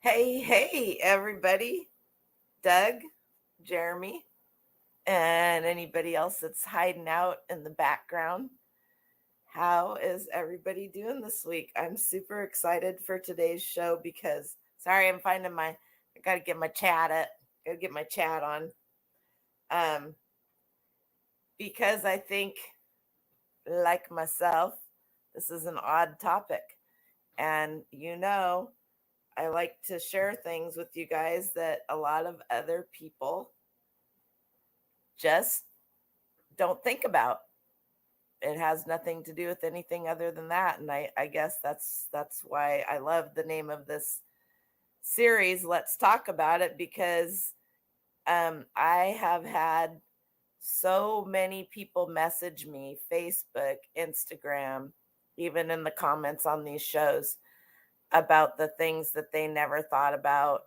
Hey, everybody. Doug, Jeremy, and anybody else that's hiding out in the background. How is everybody doing this week? I'm super excited for today's show because, sorry, I got to get my chat up, got to get my chat on. Um, because I think, like myself, this is an odd topic. And I like to share things with you guys that a lot of other people just don't think about. It has nothing to do with anything other than that. And I guess that's why I love the name of this series. Let's talk about it because I have had so many people message me, Facebook, Instagram, even in the comments on these shows about the things that they never thought about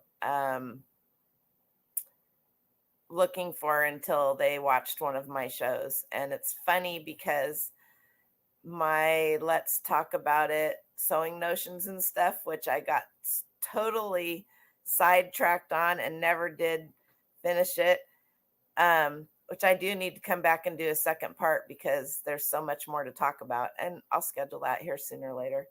looking for until they watched one of my shows. And it's funny because my Let's Talk About It sewing notions and stuff, which I got totally sidetracked on and never did finish it. Which I do need to come back and do a second part because there's so much more to talk about. And I'll schedule that here sooner or later.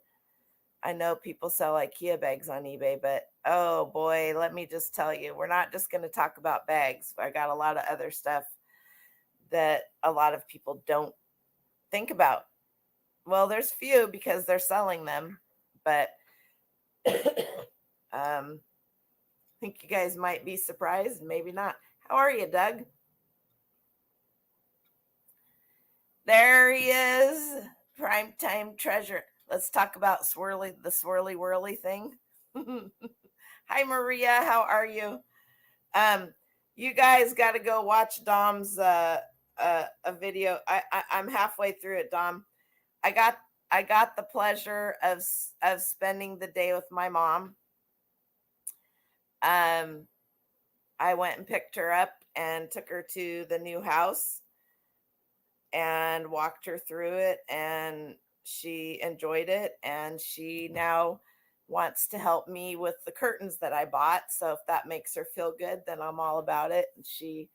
I know people sell IKEA bags on eBay, but oh boy, let me just tell you, we're not just going to talk about bags. I got a lot of other stuff that a lot of people don't think about. Well, there's few because they're selling them, but I think you guys might be surprised, maybe not. How are you, Doug? There he is, primetime treasure. Let's talk about the swirly whirly thing. Hi, Maria. How are you? Um, you guys got to go watch Dom's a video. I'm halfway through it, Dom. I got I got the pleasure of spending the day with my mom. Um, I went and picked her up and took her to the new house and walked her through it, and she enjoyed it, and she now wants to help me with the curtains that I bought. So if that makes her feel good, then I'm all about it. And she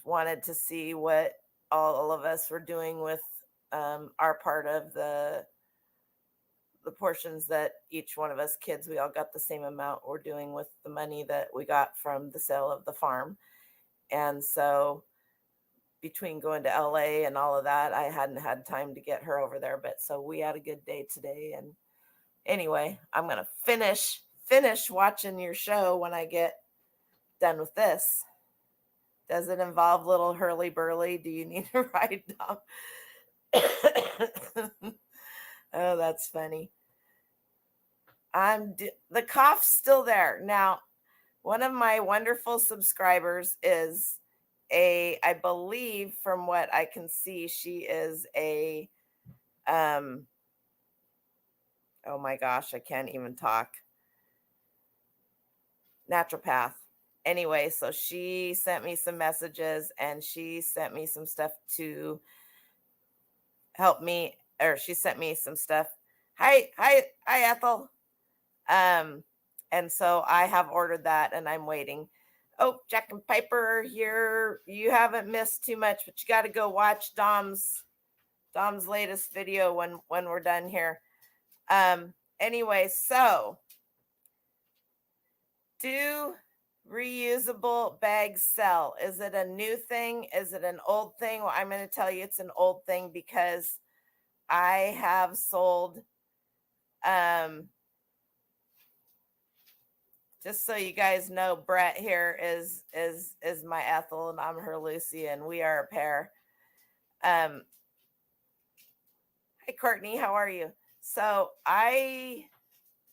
wanted to see what all of us were doing with our part of the portions that each one of us kids, we all got the same amount, we're doing with the money that we got from the sale of the farm. And so between going to LA and all of that, I hadn't had time to get her over there. But so we had a good day today. And anyway, I'm gonna finish watching your show when I get done with this. Does it involve little hurly burly? Do you need a ride, Dom? Oh, that's funny. The cough's still there. Now, one of my wonderful subscribers is I believe from what I can see, she is a um oh my gosh, I can't even talk. Naturopath. Anyway, so she sent me some messages and she sent me some stuff to help me, or she sent me some stuff. Hi, Ethel. Um, and so I have ordered that and I'm waiting. Oh, Jack and Piper here. You haven't missed too much, but you got to go watch Dom's latest video when we're done here. Anyway, so do reusable bags sell? Is it a new thing? Is it an old thing? Well, I'm going to tell you it's an old thing because I have sold just so you guys know, Brett here is my Ethel and I'm her Lucy, and we are a pair. Hi Courtney, how are you? So a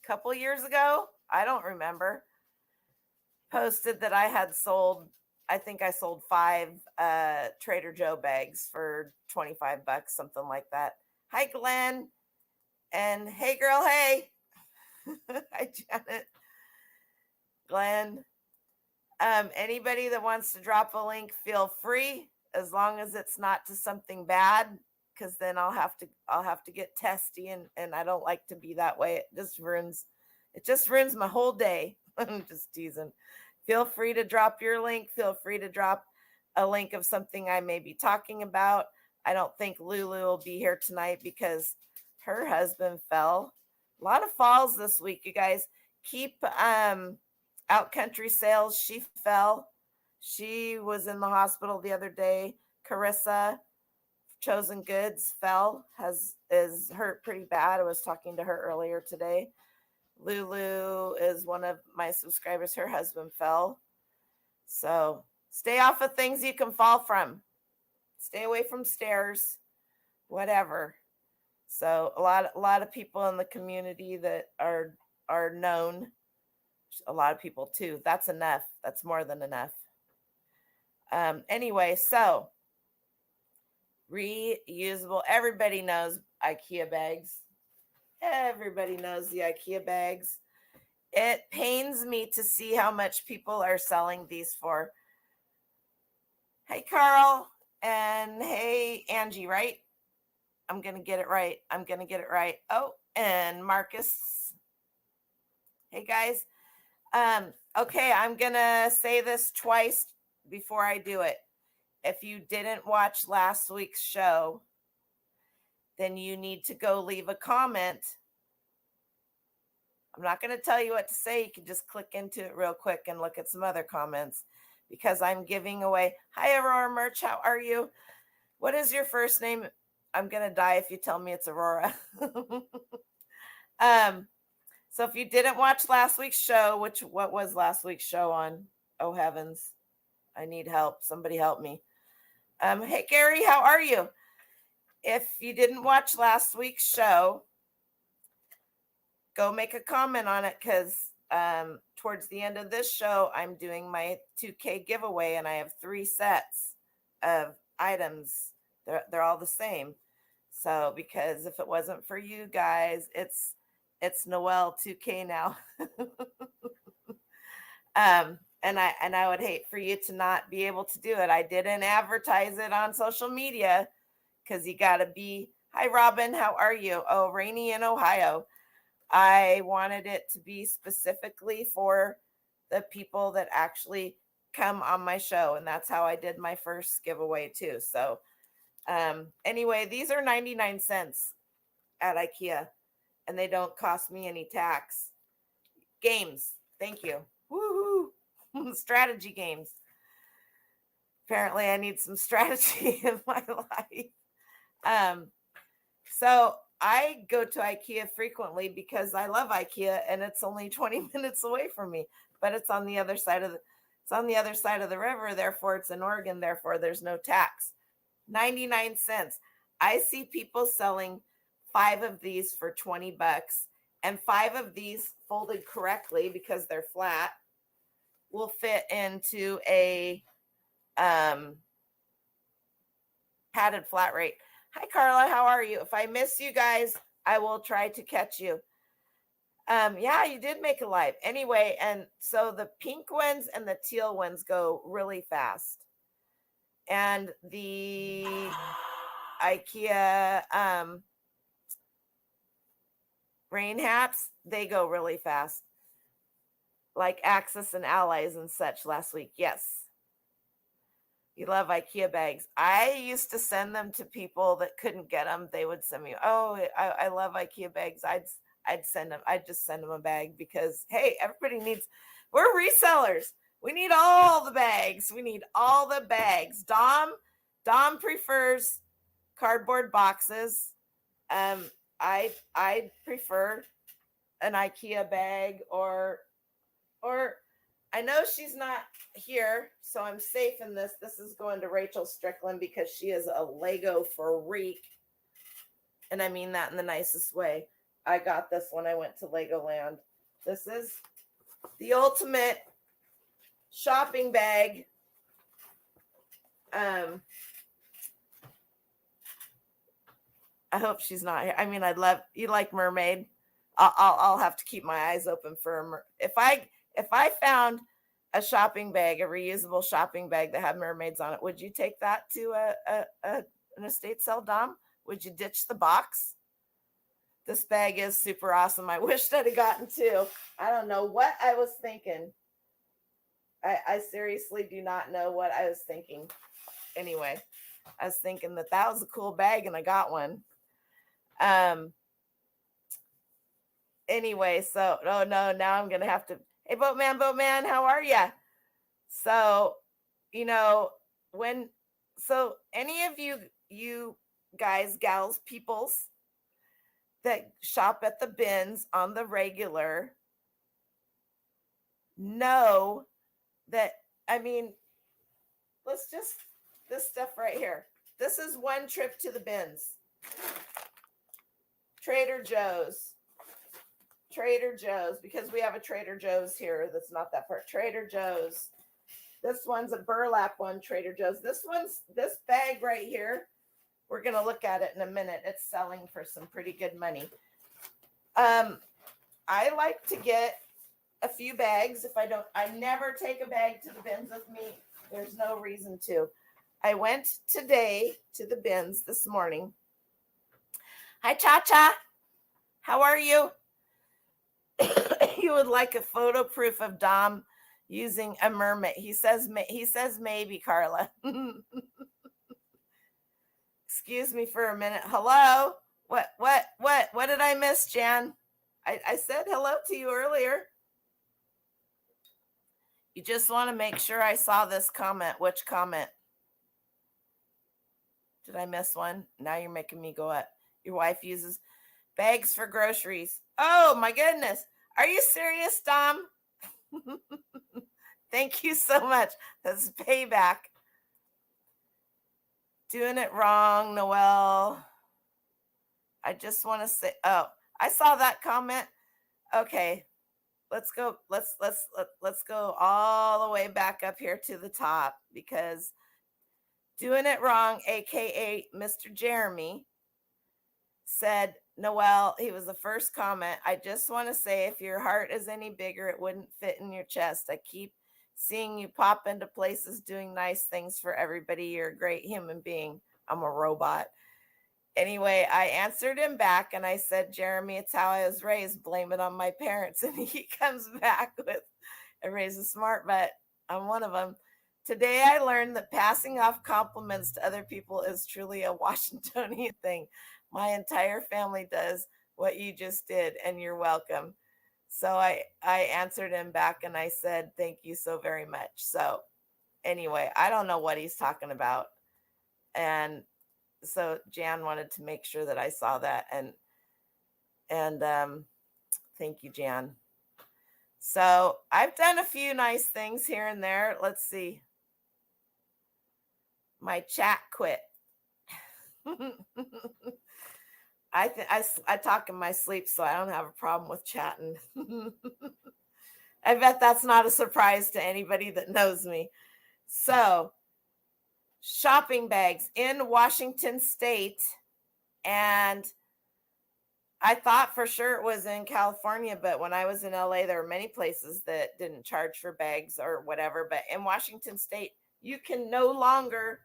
couple years ago, I don't remember, posted that I had sold, I think I sold 5 Trader Joe bags for $25, something like that. Hi Glenn, and hey girl, hey. Hi Janet. Glenn. Anybody that wants to drop a link, feel free, as long as it's not to something bad, because then I'll have to get testy, and I don't like to be that way. It just ruins It just ruins my whole day. I'm just teasing. Feel free to drop your link. Feel free to drop a link of something I may be talking about. I don't think Lulu will be here tonight because her husband fell. A lot of falls this week, you guys. Keep out country sales. She fell. She was in the hospital the other day. Carissa Chosen Goods fell, is hurt pretty bad. I was talking to her earlier today. Lulu is one of my subscribers. Her husband fell. So stay off of things you can fall from. Stay away from stairs, whatever. So a lot of people in the community that are known. A lot of people too. That's enough. That's more than enough. Anyway, so reusable. Everybody knows IKEA bags. Everybody knows the IKEA bags. It pains me to see how much people are selling these for. Hey, Carl, and hey, Angie, right? I'm going to get it right. I'm going to get it right. Oh, and Marcus. Hey, guys. Okay, I'm going to say this twice before I do it. If you didn't watch last week's show, then you need to go leave a comment. I'm not going to tell you what to say. You can just click into it real quick and look at some other comments because I'm giving away. Hi, Aurora Merch. How are you? What is your first name? I'm going to die if you tell me it's Aurora. So if you didn't watch last week's show, what was last week's show on? Oh, heavens. I need help. Somebody help me. Hey, Gary, how are you? If you didn't watch last week's show, go make a comment on it because towards the end of this show, I'm doing my 2K giveaway and I have 3 sets of items. They're all the same. So because if it wasn't for you guys, it's Noel 2K now. And I would hate for you to not be able to do it. I didn't advertise it on social media because you got to be. Hi, Robin. How are you? Oh, rainy in Ohio. I wanted it to be specifically for the people that actually come on my show. And that's how I did my first giveaway too. So anyway, these are 99 cents at IKEA and they don't cost me any tax. Games. Thank you. Woohoo. Strategy games. Apparently I need some strategy in my life. So I go to IKEA frequently because I love IKEA and it's only 20 minutes away from me, but it's on the other side of the river, therefore it's in Oregon, therefore there's no tax. 99 cents. I see people selling 5 of these for $20 and 5 of these folded correctly because they're flat will fit into a padded flat rate. Hi, Carla. How are you? If I miss you guys, I will try to catch you. Yeah, you did make a live. Anyway, and so the pink ones and the teal ones go really fast. And the IKEA rain hats, they go really fast. Like Axis and Allies and such last week. Yes. You love IKEA bags. I used to send them to people that couldn't get them. They would send me, oh, I love IKEA bags. I'd send them. I'd just send them a bag because, hey, everybody needs, we're resellers. We need all the bags. We need all the bags. Dom prefers cardboard boxes. I prefer an IKEA bag or I know she's not here, so I'm safe in this. This is going to Rachel Strickland because she is a Lego freak. And I mean that in the nicest way. I got this when I went to Legoland. This is the ultimate shopping bag. I hope she's not here. I mean, I'd love, you like mermaid? I'll have to keep my eyes open for if I found a shopping bag, a reusable shopping bag that had mermaids on it, would you take that to an estate sale, Dom? Would you ditch the box? This bag is super awesome. I wished I'd have gotten two. I don't know what I was thinking. I seriously do not know what I was thinking. Anyway, I was thinking that was a cool bag and I got one. Anyway, so oh no, now I'm gonna have to. Hey, boatman, how are you? So, when so any of you guys, gals, peoples that shop at the bins on the regular know that, I mean, let's just, this stuff right here. This is one trip to the bins. Trader Joe's, because we have a Trader Joe's here that's not that far. Trader Joe's. This one's a burlap one, Trader Joe's. This bag right here, we're going to look at it in a minute. It's selling for some pretty good money. I like to get a few bags. I never take a bag to the bins with me. There's no reason to. I went today to the bins this morning. Hi, Cha-Cha. How are you? You would like a photo proof of Dom using a mermaid. He says maybe, Carla. Excuse me for a minute. Hello? What did I miss, Jan? I said hello to you earlier. You just want to make sure I saw this comment. Which comment? Did I miss one? Now you're making me go up. Your wife uses bags for groceries. Oh my goodness. Are you serious, Dom? Thank you so much. That's payback. Doing it wrong, Noelle. I just want to say, oh, I saw that comment. Okay. Let's go all the way back up here to the top, because Doing It Wrong, aka Mr. Jeremy, said, Noelle, he was the first comment. I just want to say, if your heart is any bigger, it wouldn't fit in your chest. I keep seeing you pop into places doing nice things for everybody. You're a great human being. I'm a robot. Anyway, I answered him back and I said, Jeremy, it's how I was raised. Blame it on my parents. And he comes back with, I raised a smart butt. I'm one of them. Today, I learned that passing off compliments to other people is truly a Washingtonian thing. My entire family does what you just did, and you're welcome. So I answered him back and I said, thank you so very much. So anyway, I don't know what he's talking about. And so Jan wanted to make sure that I saw that. And thank you, Jan. So I've done a few nice things here and there. Let's see. My chat quit. I talk in my sleep, so I don't have a problem with chatting. I bet that's not a surprise to anybody that knows me. So, shopping bags in Washington State, and I thought for sure it was in California, but when I was in LA, there were many places that didn't charge for bags or whatever. But in Washington State, you can no longer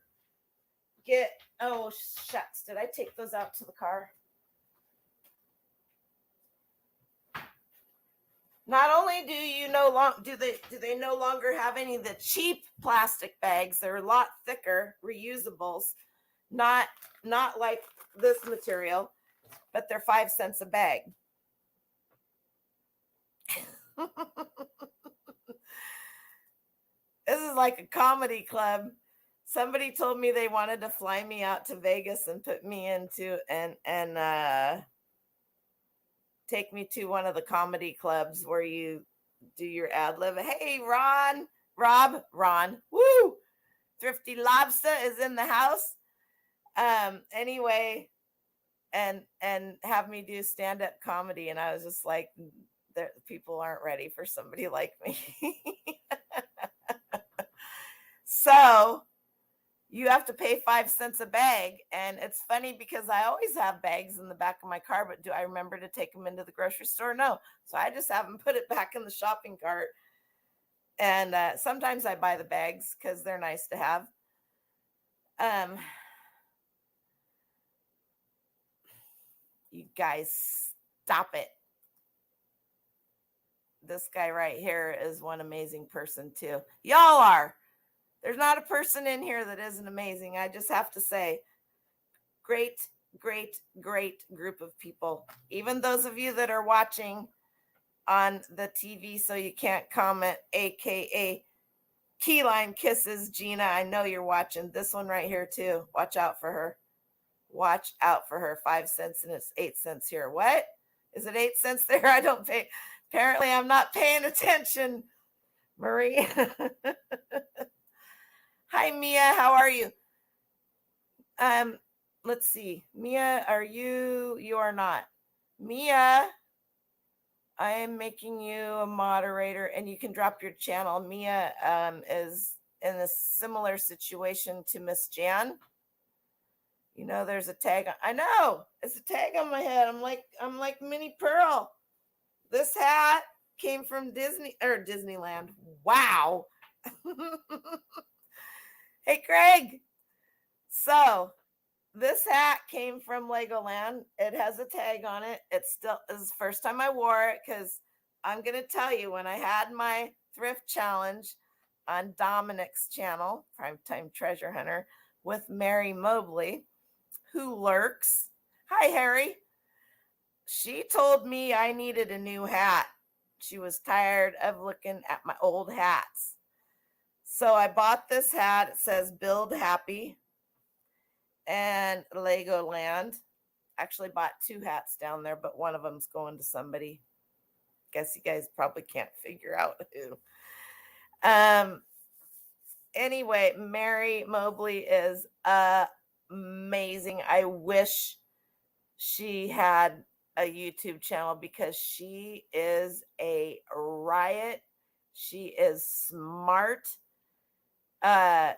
get, oh shucks, did I take those out to the car? Not only do you do they no longer have any of the cheap plastic bags, they're a lot thicker, reusables, not like this material, but they're 5 cents a bag. This is like a comedy club. Somebody told me they wanted to fly me out to Vegas and put me into and take me to one of the comedy clubs where you do your ad lib. Hey, Ron, woo! Thrifty Lobster is in the house. Anyway, and have me do stand-up comedy, and I was just like, people aren't ready for somebody like me. So you have to pay 5 cents a bag. And it's funny because I always have bags in the back of my car, but do I remember to take them into the grocery store? No. So I just have them put it back in the shopping cart. And sometimes I buy the bags because they're nice to have. You guys Stop it. This guy right here is one amazing person too. Y'all are. There's not a person in here that isn't amazing. I just have to say, great, great, great group of people. Even those of you that are watching on the TV so you can't comment, aka Keyline Kisses, Gina. I know you're watching this one right here too. Watch out for her. Watch out for her. 5 cents and it's 8 cents here. What? Is it 8 cents there? I don't pay. Apparently, I'm not paying attention, Marie. Hi, Mia. How are you? Let's see. Mia, are you? You are not. Mia, I am making you a moderator and you can drop your channel. Mia is in a similar situation to Miss Jan. You know, there's a tag. I know it's a tag on my head. I'm like Minnie Pearl. This hat came from Disneyland. Wow. Hey, Craig. So this hat came from Legoland. It has a tag on it. It still is the first time I wore it because I'm going to tell you, when I had my thrift challenge on Dominic's channel, Primetime Treasure Hunter, with Mary Mobley, who lurks. Hi, Harry. She told me I needed a new hat. She was tired of looking at my old hats. So I bought this hat. It says Build Happy and Legoland. Actually bought 2 hats down there, but one of them's going to somebody. Guess you guys probably can't figure out who. Anyway, Mary Mobley is amazing. I wish she had a YouTube channel because she is a riot. She is smart. I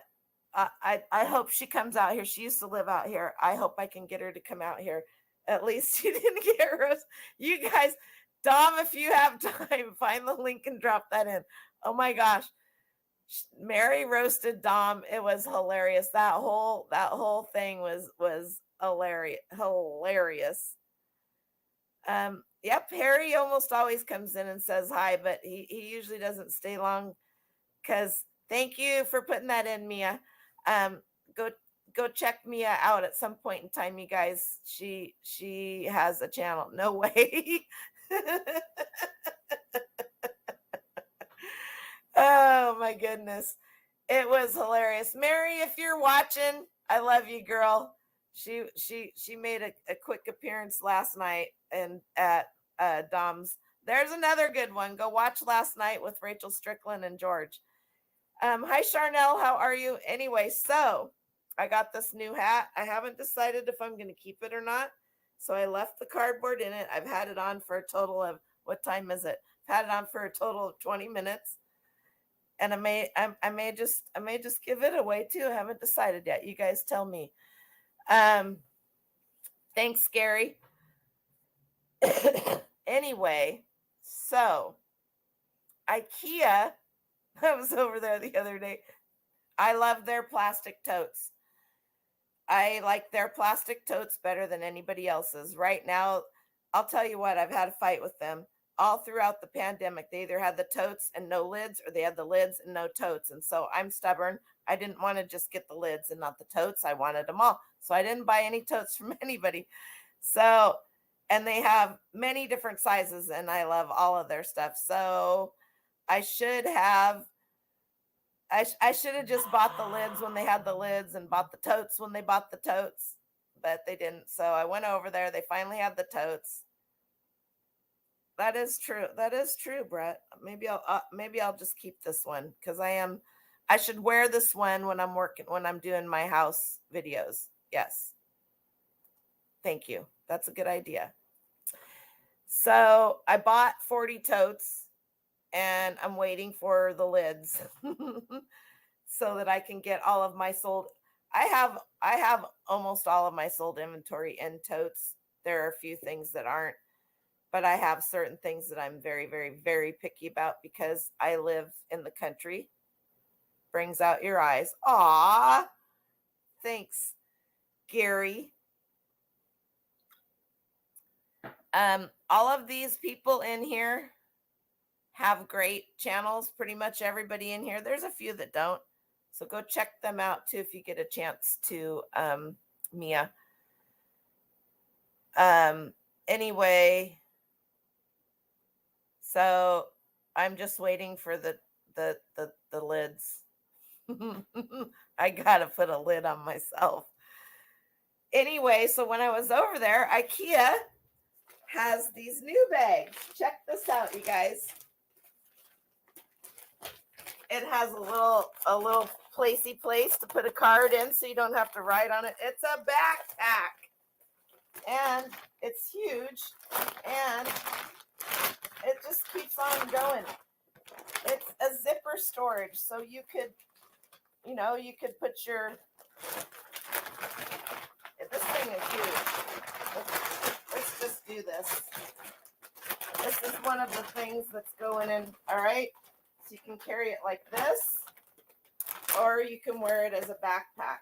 hope she comes out here. She used to live out here. I hope I can get her to come out here. At least she didn't get roast. You guys, Dom, if you have time, find the link and drop that in. Oh my gosh. Mary roasted Dom. It was hilarious. That whole thing was hilarious. Yep, Harry almost always comes in and says hi, but he usually doesn't stay long. Because thank you for putting that in, Mia. Go check Mia out at some point in time, you guys. She has a channel. No way. Oh my goodness. It was hilarious. Mary, if you're watching, I love you, girl. She made a quick appearance last night and at Dom's. There's another good one. Go watch last night with Rachel Strickland and George. Hi Charnel, how are you? Anyway, so I got this new hat. I haven't decided if I'm going to keep it or not. So I left the cardboard in it. I've had it on for a total of, what time is it? I've had it on for a total of 20 minutes. And I may just give it away too. I haven't decided yet. You guys tell me. Thanks, Gary. Anyway, so IKEA, I was over there the other day. I love their plastic totes. I like their plastic totes better than anybody else's. Right now, I'll tell you what, I've had a fight with them all throughout the pandemic. They either had the totes and no lids, or they had the lids and no totes. And so I'm stubborn. I didn't want to just get the lids and not the totes. I wanted them all. So I didn't buy any totes from anybody. So, and they have many different sizes, and I love all of their stuff. So I should have just bought the lids when they had the lids and bought the totes when they bought the totes, but they didn't. So I went over there. They finally had the totes. That is true. That is true, Brett. Maybe I'll just keep this one because I should wear this one when I'm doing my house videos. Yes. Thank you. That's a good idea. So I bought 40 totes and I'm waiting for the lids so that I can get all of my sold. I have almost all of my sold inventory in totes. There are a few things that aren't, but I have certain things that I'm very, very, very picky about because I live in the country. Brings out your eyes. Aw, thanks, Gary. all of these people in here have great channels. Pretty much everybody in here. There's a few that don't. So go check them out too if you get a chance to, Mia. Anyway, so I'm just waiting for the lids. I gotta put a lid on myself. Anyway, so when I was over there, IKEA has these new bags. Check this out, you guys. It has a little placey place to put a card in so you don't have to write on it. It's a backpack. And it's huge. And it just keeps on going. It's a zipper storage. So you could, you could put your, this thing is huge. Let's just do this. This is one of the things that's going in, all right? So you can carry it like this, or you can wear it as a backpack.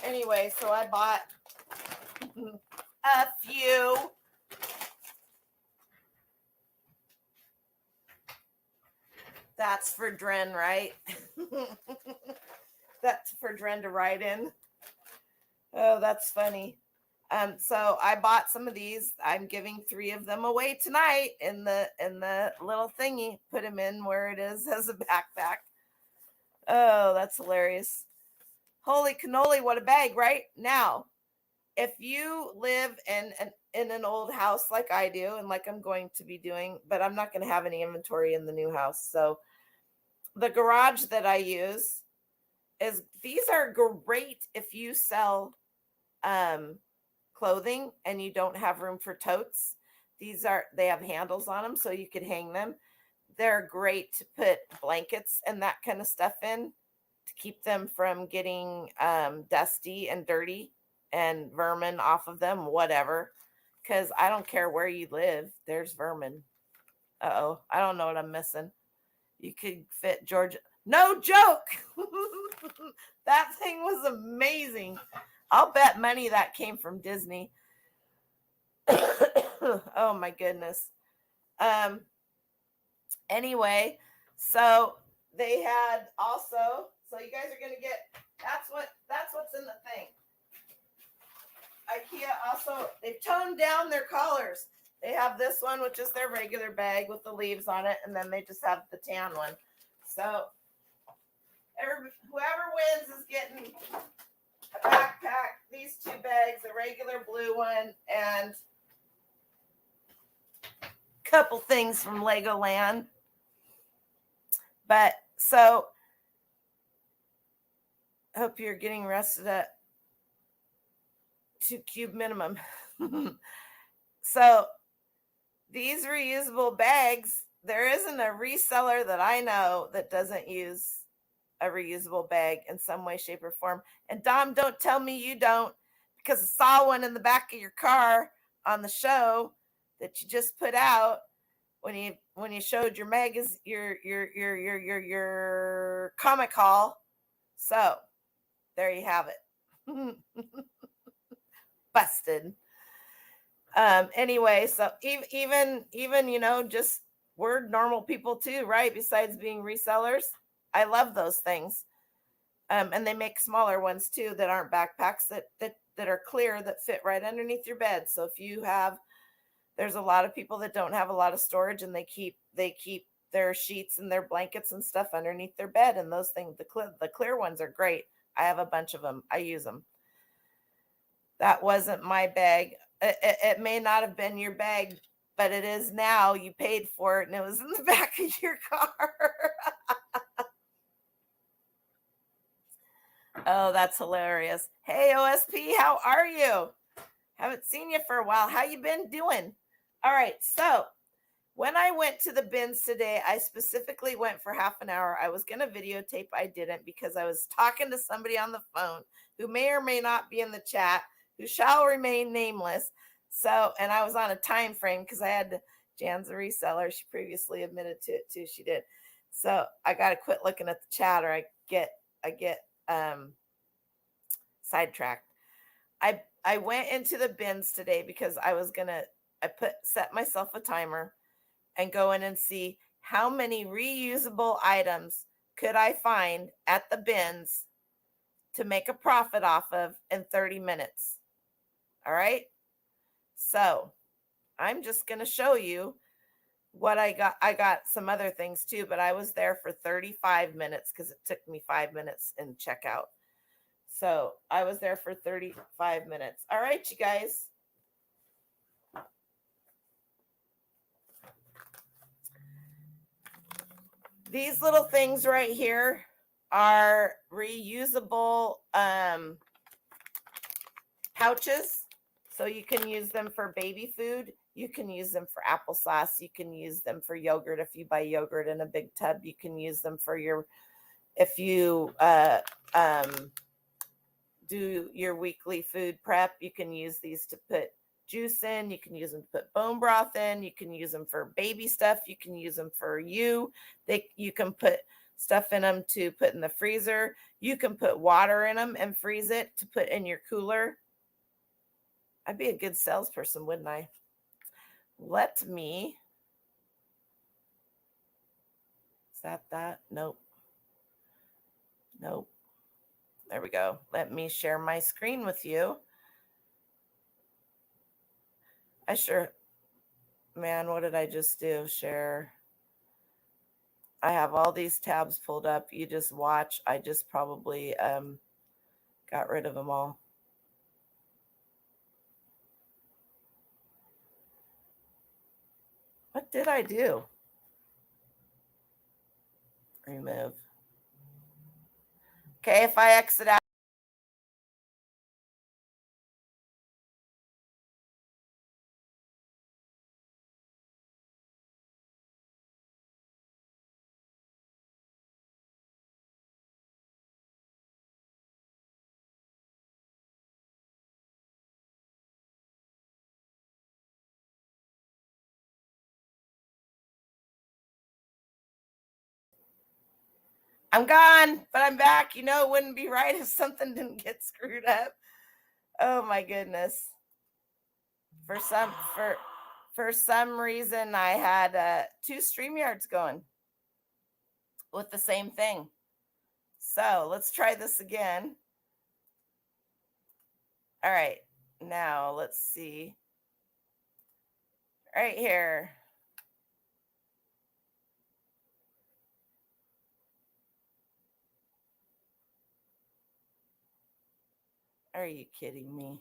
Anyway, so I bought a few. That's for Dren, right? That's for Dren to ride in. Oh, that's funny. So I bought some of these. I'm giving 3 of them away tonight in the little thingy. Put them in where it is as a backpack. Oh, that's hilarious. Holy cannoli, what a bag, right? Now, if you live in an old house like I do, and like I'm going to be doing, but I'm not going to have any inventory in the new house. So the garage that I use is, these are great if you sell clothing and you don't have room for totes. They have handles on them so you could hang them. They're great to put blankets and that kind of stuff in to keep them from getting dusty and dirty and vermin off of them, whatever. Because I don't care where you live, there's vermin. Uh-oh, I don't know what I'm missing. You could fit Georgia. No joke. That thing was amazing. I'll bet money that came from Disney. Oh my goodness. Anyway, so they had also, so you guys are going to get, that's what's in the thing. IKEA also, they've toned down their collars. They have this one, which is their regular bag with the leaves on it, and then they just have the tan one. So whoever wins is getting a backpack, these 2 bags, a regular blue one, and a couple things from Legoland. But so, hope you're getting rested at 2 cube minimum. So these reusable bags, there isn't a reseller that I know that doesn't use a reusable bag in some way, shape, or form. And Dom, don't tell me you don't, because I saw one in the back of your car on the show that you just put out when you showed your magazine, your comic haul. So there you have it. Busted. Anyway, so even just we're normal people too, right? Besides being resellers, I love those things. And they make smaller ones too that aren't backpacks that are clear, that fit right underneath your bed. So if you have, there's a lot of people that don't have a lot of storage, and they keep their sheets and their blankets and stuff underneath their bed, and those things, the clear ones are great. I have a bunch of them. I use them. That wasn't my bag. It may not have been your bag, but it is now. You paid for it, and it was in the back of your car. Oh, that's hilarious. Hey, OSP, how are you? Haven't seen you for a while. How you been doing? All right, so when I went to the bins today, I specifically went for half an hour. I was going to videotape. I didn't, because I was talking to somebody on the phone who may or may not be in the chat, who shall remain nameless. So, and I was on a time frame because I had to, Jan's a reseller. She previously admitted to it too. She did. So I got to quit looking at the chat, or I get sidetracked. I went into the bins today because set myself a timer and go in and see how many reusable items could I find at the bins to make a profit off of in 30 minutes. All right. So I'm just going to show you what I got. I got some other things too, but I was there for 35 minutes because it took me 5 minutes in checkout. So I was there for 35 minutes. All right, you guys. These little things right here are reusable pouches. So you can use them for baby food. You can use them for applesauce. You can use them for yogurt. If you buy yogurt in a big tub, you can use them for if you do your weekly food prep, you can use these to put juice in. You can use them to put bone broth in. You can use them for baby stuff. You can use them for you can put stuff in them to put in the freezer. You can put water in them and freeze it to put in your cooler. I'd be a good salesperson, wouldn't I? Is that? Nope. There we go. Let me share my screen with you. Man, what did I just do? Share. I have all these tabs pulled up. You just watch. I just probably got rid of them all. What did I do? Remove. Okay, if I exit out. I'm gone, but I'm back. It wouldn't be right if something didn't get screwed up. Oh my goodness. For some reason, I had 2 StreamYards going with the same thing. So let's try this again. All right. Now let's see. Right here. Are you kidding me?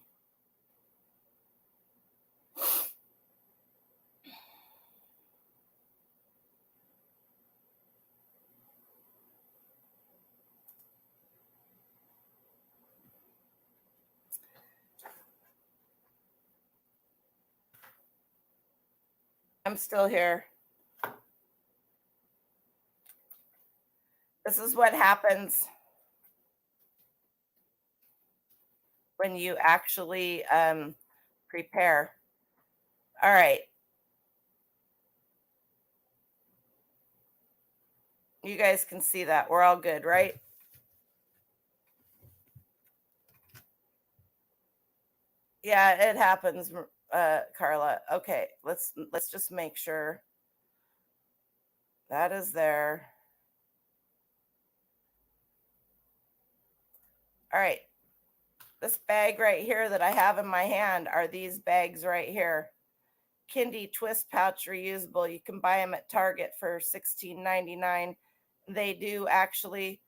I'm still here. This is what happens when you actually prepare. All right. You guys can see that. We're all good, right? Yeah, it happens, Carla. Okay, let's just make sure that is there. All right. This bag right here that I have in my hand are these bags right here. Kindy twist pouch reusable. You can buy them at Target for $16.99. They do actually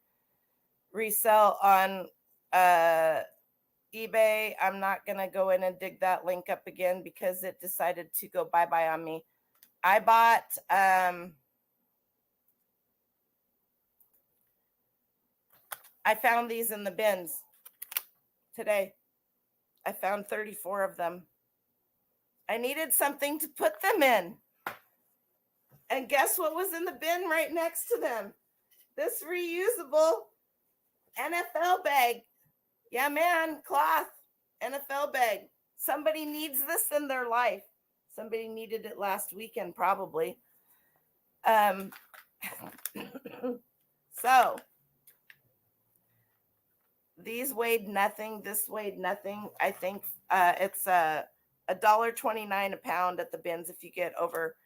resell on eBay. I'm not going to go in and dig that link up again because it decided to go bye-bye on me. I bought I found these in the bins today. I found 34 of them. I needed something to put them in. And guess what was in the bin right next to them? This reusable NFL bag. Yeah, man, cloth NFL bag. Somebody needs this in their life. Somebody needed it last weekend, probably. So these weighed nothing. This weighed nothing. I think it's $1.29 a pound at the bins if you get over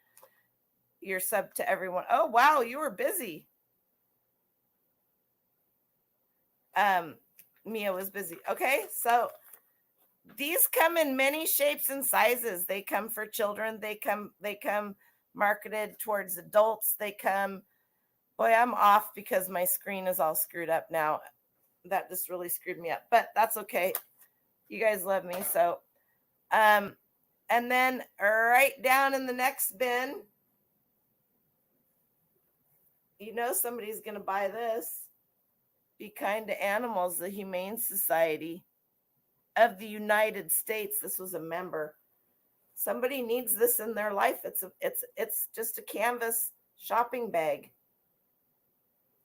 your sub to everyone. Oh wow, you were busy. Mia was busy. Okay, so these come in many shapes and sizes. They come for children. They come marketed towards adults. They come. Boy, I'm off because my screen is all screwed up now. That just really screwed me up, but that's okay. You guys love me, so and then right down in the next bin, you know somebody's going to buy this. Be Kind to Animals, the Humane Society of the United States. This was a member. Somebody needs this in their life. It's just a canvas shopping bag.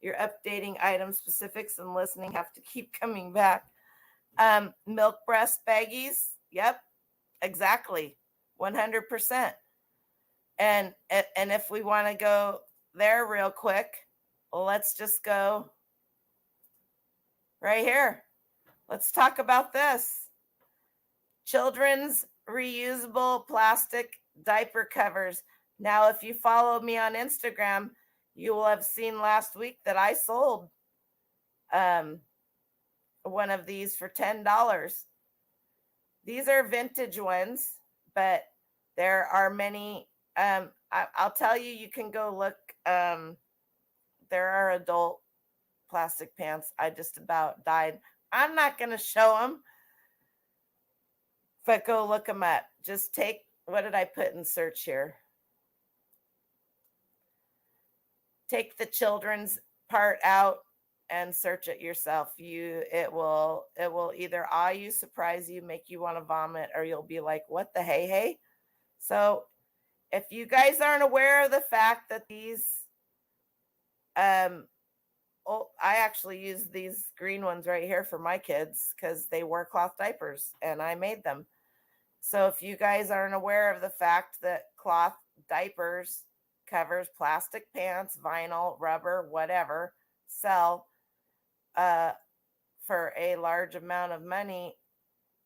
You're updating item specifics and listening have to keep coming back. Milk breast baggies. Yep, exactly. 100%. And if we want to go there real quick, let's just go right here. Let's talk about this. Children's reusable plastic diaper covers. Now, if you follow me on Instagram, you will have seen last week that I sold one of these for $10. These are vintage ones, but there are many. I'll tell you, you can go look. There are adult plastic pants. I just about died. I'm not going to show them, but go look them up. Just take, what did I put in search here? Take the children's part out and search it yourself. It will either awe you, surprise you, make you want to vomit, or you'll be like, what the hey? So if you guys aren't aware of the fact that these I actually use these green ones right here for my kids because they wear cloth diapers and I made them. So if you guys aren't aware of the fact that cloth diapers, covers, plastic pants, vinyl, rubber, whatever, sell for a large amount of money,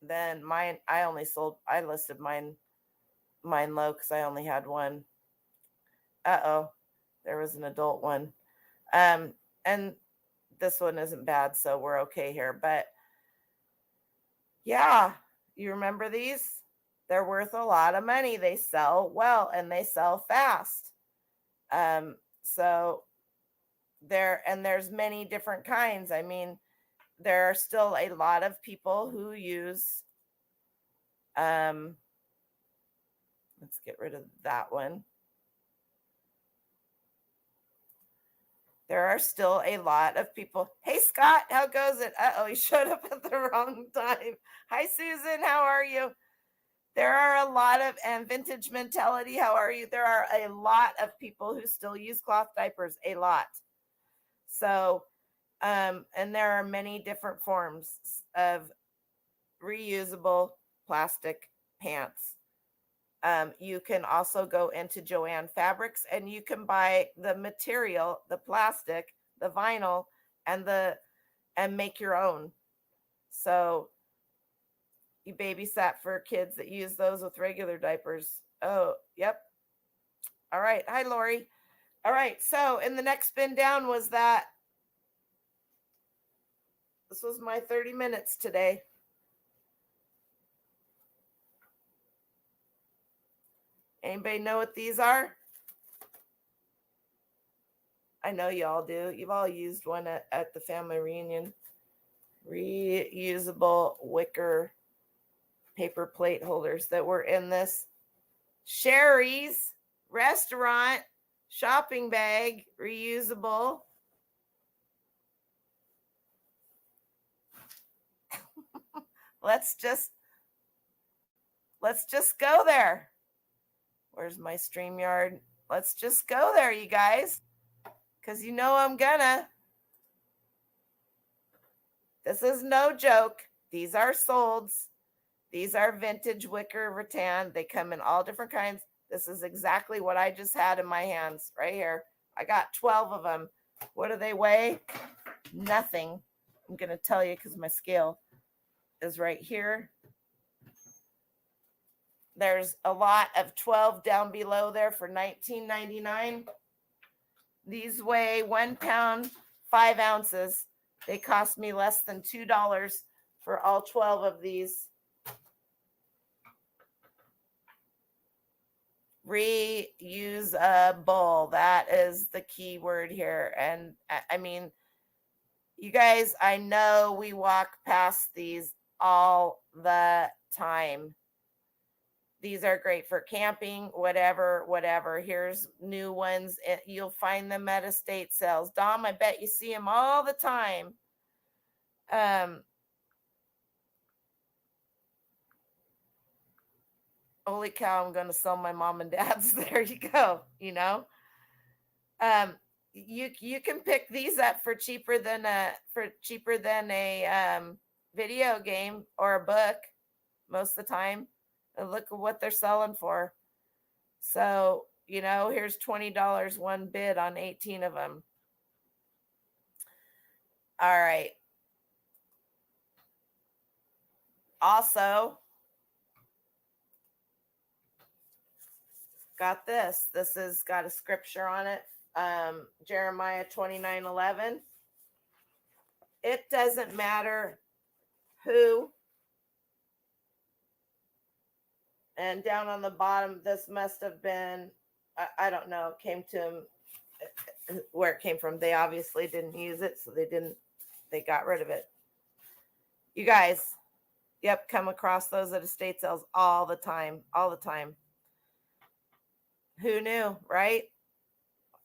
then mine, I listed mine low because I only had one. There was an adult one. And this one isn't bad, so we're okay here. But yeah, you remember these? They're worth a lot of money. They sell well and they sell fast. So there's many different kinds. I mean, there are still a lot of people who use let's get rid of that one. There are still a lot of people. Hey, Scott, how goes it? He showed up at the wrong time. Hi, Susan, how are you? There are a lot of, and Vintage Mentality, how are you? There are a lot of people who still use cloth diapers, a lot. So, and there are many different forms of reusable plastic pants. You can also go into Joann Fabrics and you can buy the material, the plastic, the vinyl, and make your own. So you babysat for kids that use those with regular diapers. Oh, yep. All right. Hi, Lori. All right. So in the next bin down was that. This was my 30 minutes today. Anybody know what these are? I know y'all do. You've all used one at the family reunion. Reusable wicker paper plate holders that were in this Sherry's restaurant shopping bag, reusable. Let's just go there. Where's my StreamYard? Let's just go there, you guys, because you know I'm gonna. This is no joke. These are solds. These are vintage wicker rattan. They come in all different kinds. This is exactly what I just had in my hands right here. I got 12 of them. What do they weigh? Nothing. I'm going to tell you because my scale is right here. There's a lot of 12 down below there for $19.99. These weigh 1 pound, 5 ounces. They cost me less than $2 for all 12 of these. Reusable. That is the key word here. And I mean, you guys, I know we walk past these all the time. These are great for camping, whatever. Here's new ones. You'll find them at estate sales. Dom, I bet you see them all the time. Holy cow, I'm going to sell my mom and dad's. There you go. You can pick these up for cheaper than a video game or a book most of the time. And look at what they're selling for. So, here's $20 one bid on 18 of them. All right. Also, got this. This has got a scripture on it. Jeremiah 29:11. It doesn't matter who. And down on the bottom, this must have been, I don't know, it came to him where it came from. They obviously didn't use it, so they got rid of it. You guys, yep, come across those at estate sales all the time. Who knew, right?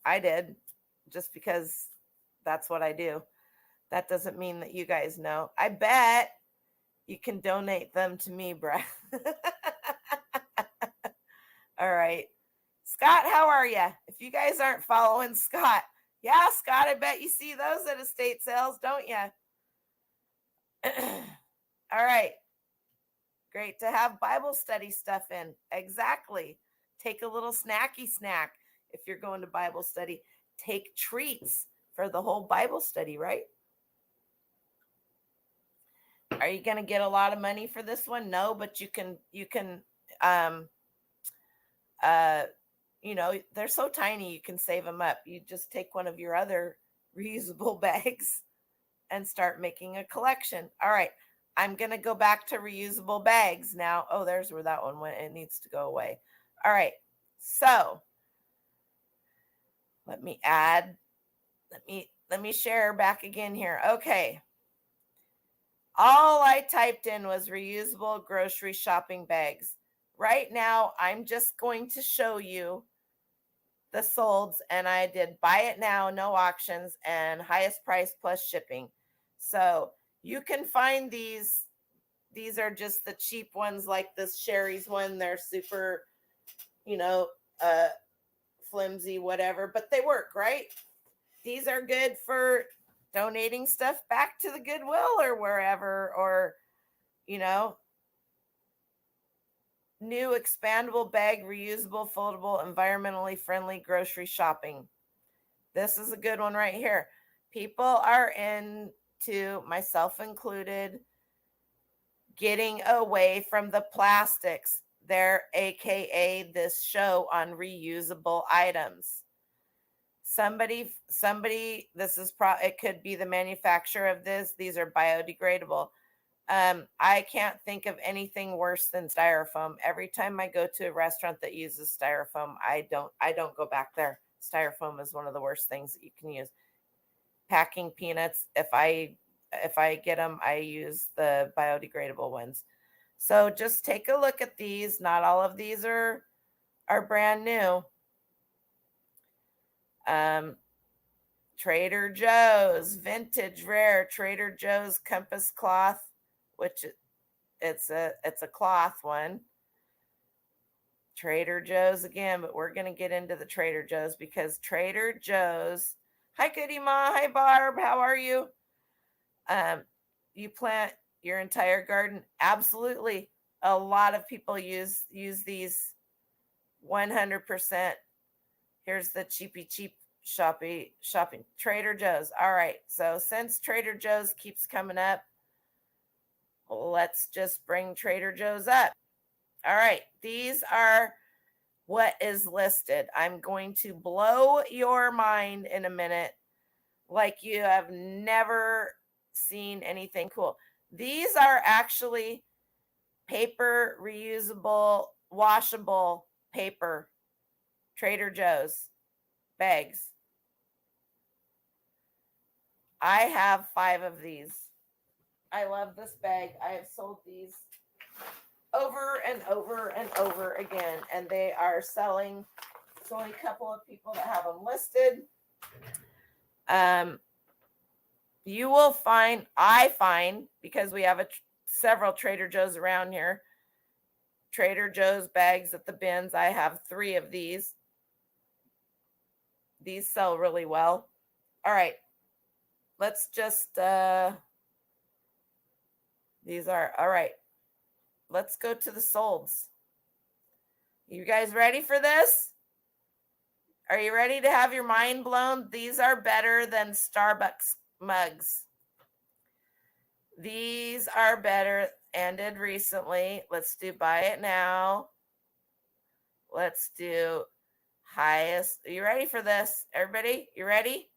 I did, just because that's what I do. That doesn't mean that you guys know. I bet you can donate them to me, Brad. All right. Scott, how are you? If you guys aren't following Scott, yeah, Scott, I bet you see those at estate sales, don't you? All right. Great to have Bible study stuff in. Exactly. Take a little snacky snack if you're going to Bible study. Take treats for the whole Bible study, right? Are you going to get a lot of money for this one? No, but you can they're so tiny you can save them up. You just take one of your other reusable bags and start making a collection. All right. I'm going to go back to reusable bags now. Oh, there's where that one went. It needs to go away. All right. So let me share back again here. Okay. All I typed in was reusable grocery shopping bags. Right now, I'm just going to show you the solds, and I did buy it now, no auctions, and highest price plus shipping. So you can find these. These are just the cheap ones, like this Sherry's one. They're super, flimsy, whatever, but they work, right? These are good for donating stuff back to the Goodwill or wherever, or, new expandable bag, reusable, foldable, environmentally friendly grocery shopping. This is a good one right here. People are into, myself included, getting away from the plastics. They're AKA this show on reusable items. Somebody, this is it could be the manufacturer of this. These are biodegradable. I can't think of anything worse than styrofoam. Every time I go to a restaurant that uses styrofoam, I don't go back there. Styrofoam is one of the worst things that you can use. Packing peanuts, if I get them, I use the biodegradable ones. So just take a look at these. Not all of these are brand new. Trader Joe's vintage rare Trader Joe's compass cloth, which it's a cloth one. Trader Joe's again, but we're going to get into the Trader Joe's because Trader Joe's. Hi, Goody Ma. Hi, Barb. How are you? You plant your entire garden? Absolutely. A lot of people use these 100%. Here's the cheap shopping. Trader Joe's. All right. So since Trader Joe's keeps coming up, let's just bring Trader Joe's up. All right. These are what is listed. I'm going to blow your mind in a minute like you have never seen anything cool. These are actually paper, reusable, washable paper. Trader Joe's bags. I have 5 of these. I love this bag. I have sold these over and over and over again, and they are selling. There's only a couple of people that have them listed. You will find, I find, because we have several Trader Joe's around here, Trader Joe's bags at the bins. I have 3 of these. These sell really well. All right. Let's just, these are, all right. Let's go to the solds. You guys ready for this? Are you ready to have your mind blown? These are better than Starbucks mugs. These are better, ended recently. Let's do buy it now. Let's do highest. Are you ready for this? Everybody, you ready?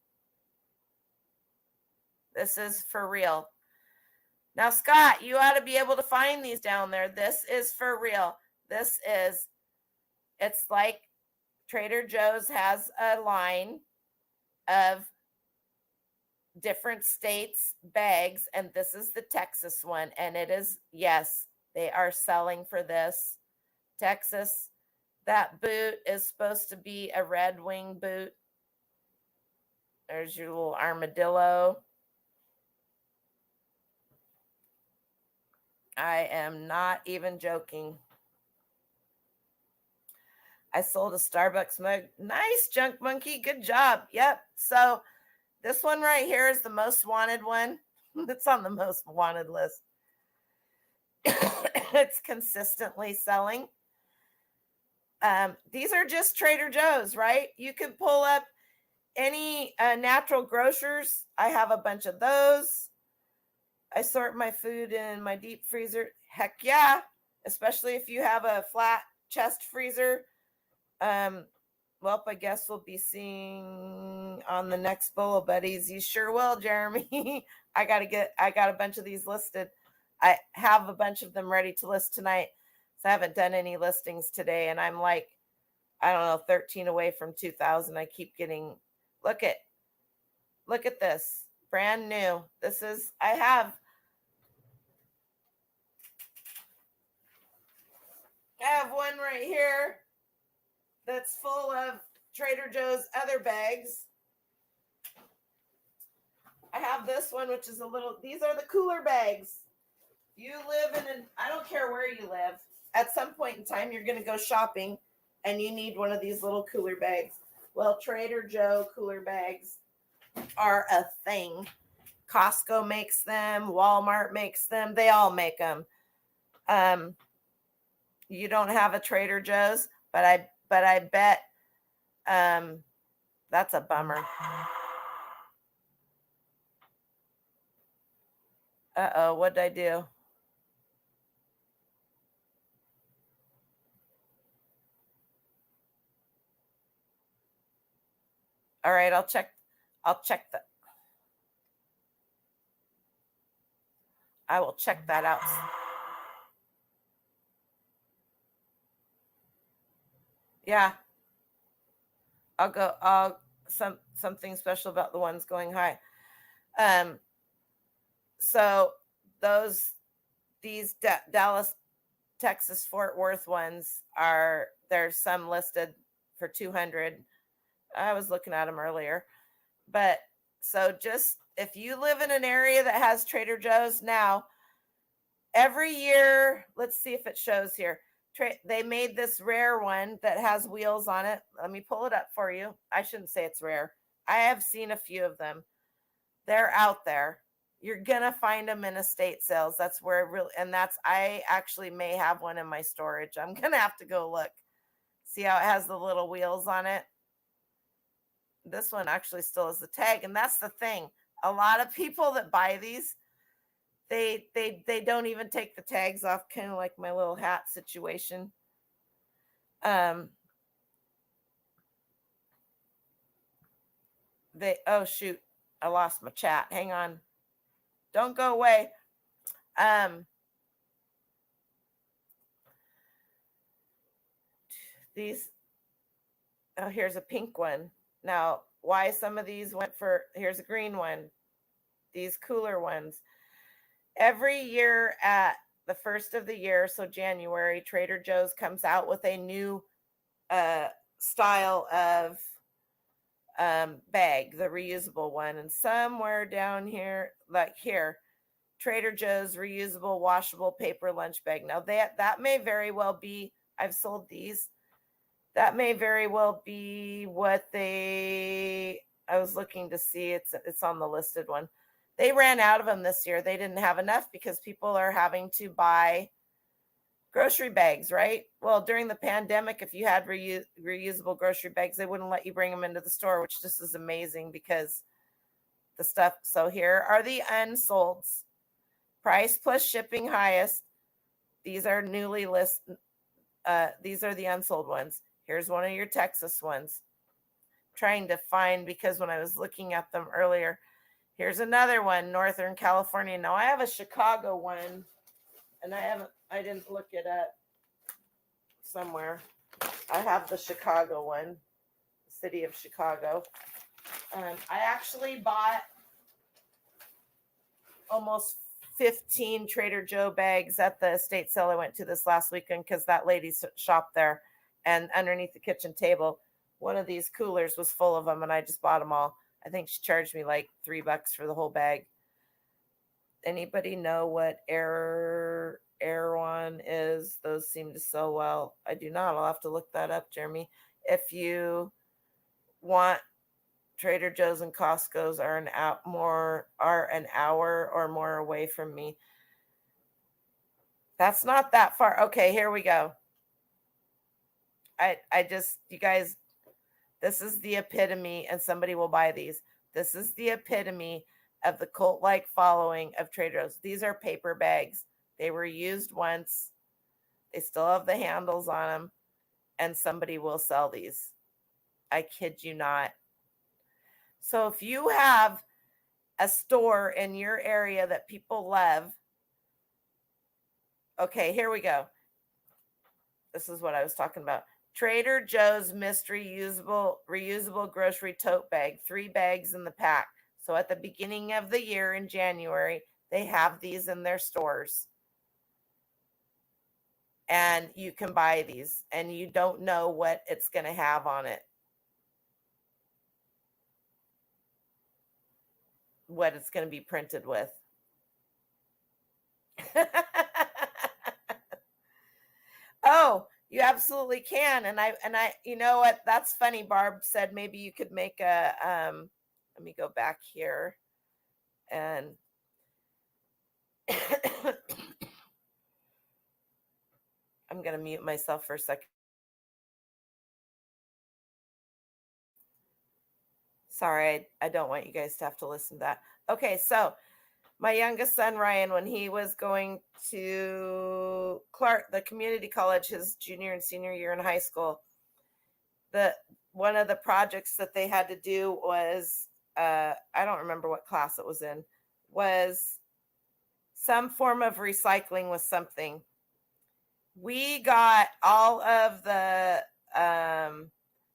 This is for real. Now, Scott, you ought to be able to find these down there. This is for real. It's like Trader Joe's has a line of different states bags, and this is the Texas one, and it is, yes, they are selling for this. Texas. That boot is supposed to be a Red Wing boot. There's your little armadillo. I am not even joking. I sold a Starbucks mug. Nice, Junk Monkey. Good job. Yep. So this one right here is the most wanted one. It's on the most wanted list. It's consistently selling. These are just Trader Joe's, right? You could pull up any natural grocers. I have a bunch of those. I sort my food in my deep freezer. Heck yeah. Especially if you have a flat chest freezer. Well, I guess we'll be seeing on the next Bolo Buddies. You sure will, Jeremy. I got a bunch of these listed. I have a bunch of them ready to list tonight. So I haven't done any listings today. And I'm like, I don't know, 13 away from 2,000. I keep getting, look at this. Brand new. I have one right here that's full of Trader Joe's other bags. I have this one, which is these are the cooler bags. You live I don't care where you live. At some point in time, you're going to go shopping and you need one of these little cooler bags. Well, Trader Joe cooler bags are a thing. Costco makes them. Walmart makes them. They all make them. You don't have a Trader Joe's, but I bet that's a bummer. Uh-oh, what did I do? All right, I'll check that. I will check that out. Yeah. Something special about the ones going high. So these Dallas, Texas, Fort Worth ones there's some listed for 200. I was looking at them earlier, but so just if you live in an area that has Trader Joe's now, every year, let's see if it shows here. They made this rare one that has wheels on it. Let me pull it up for you. I shouldn't say it's rare. I have seen a few of them. They're out there. You're going to find them in estate sales. That's where I actually may have one in my storage. I'm going to have to go look. See how it has the little wheels on it? this one actually still has the tag, and that's the thing. A lot of people that buy these, they don't even take the tags off, kind of like my little hat situation. They oh shoot, I lost my chat. Hang on. Don't go away. These oh, here's a pink one. Now, why some of these went for here's a green one. These cooler ones. Every year at the first of the year, so January, Trader Joe's comes out with a new style of bag, the reusable one. And somewhere down here, like here, Trader Joe's reusable washable paper lunch bag. Now that may very well be, I've sold these. That may very well be what I was looking to see. It's on the listed one. They ran out of them this year. They didn't have enough because people are having to buy grocery bags, right? Well, during the pandemic, if you had reusable grocery bags, they wouldn't let you bring them into the store, which just is amazing because the stuff. So here are the unsolds. Price plus shipping highest. These are newly listed. These are the unsold ones. Here's one of your Texas ones. Trying to find, because when I was looking at them earlier, here's another one, Northern California. Now I have a Chicago one, and I didn't look it up somewhere. I have the Chicago one, city of Chicago. I actually bought almost 15 Trader Joe bags at the estate sale I went to this last weekend because that lady shopped there, and underneath the kitchen table, one of these coolers was full of them, and I just bought them all. I think she charged me like $3 for the whole bag. Anybody know what Erewhon is? Those seem to sell well. I do not. I'll have to look that up, Jeremy. If you want, Trader Joe's and Costco's are an hour or more away from me. That's not that far. Okay, here we go. I just, you guys, this is the epitome, and somebody will buy these. This is the epitome of the cult-like following of Trader Joe's. These are paper bags. They were used once. They still have the handles on them, and somebody will sell these. I kid you not. So if you have a store in your area that people love, okay, here we go. This is what I was talking about. Trader Joe's mystery reusable grocery tote bag, 3 bags in the pack. So at the beginning of the year in January, they have these in their stores. And you can buy these, and you don't know what it's going to have on it. What it's going to be printed with. Oh, you absolutely can. And I, you know what? That's funny. Barb said maybe you could make a, let me go back here and I'm going to mute myself for a second. Sorry, I don't want you guys to have to listen to that. Okay, so my youngest son, Ryan, when he was going to Clark, the community college, his junior and senior year in high school, one of the projects that they had to do was, I don't remember what class it was in, was some form of recycling with something. We got all of the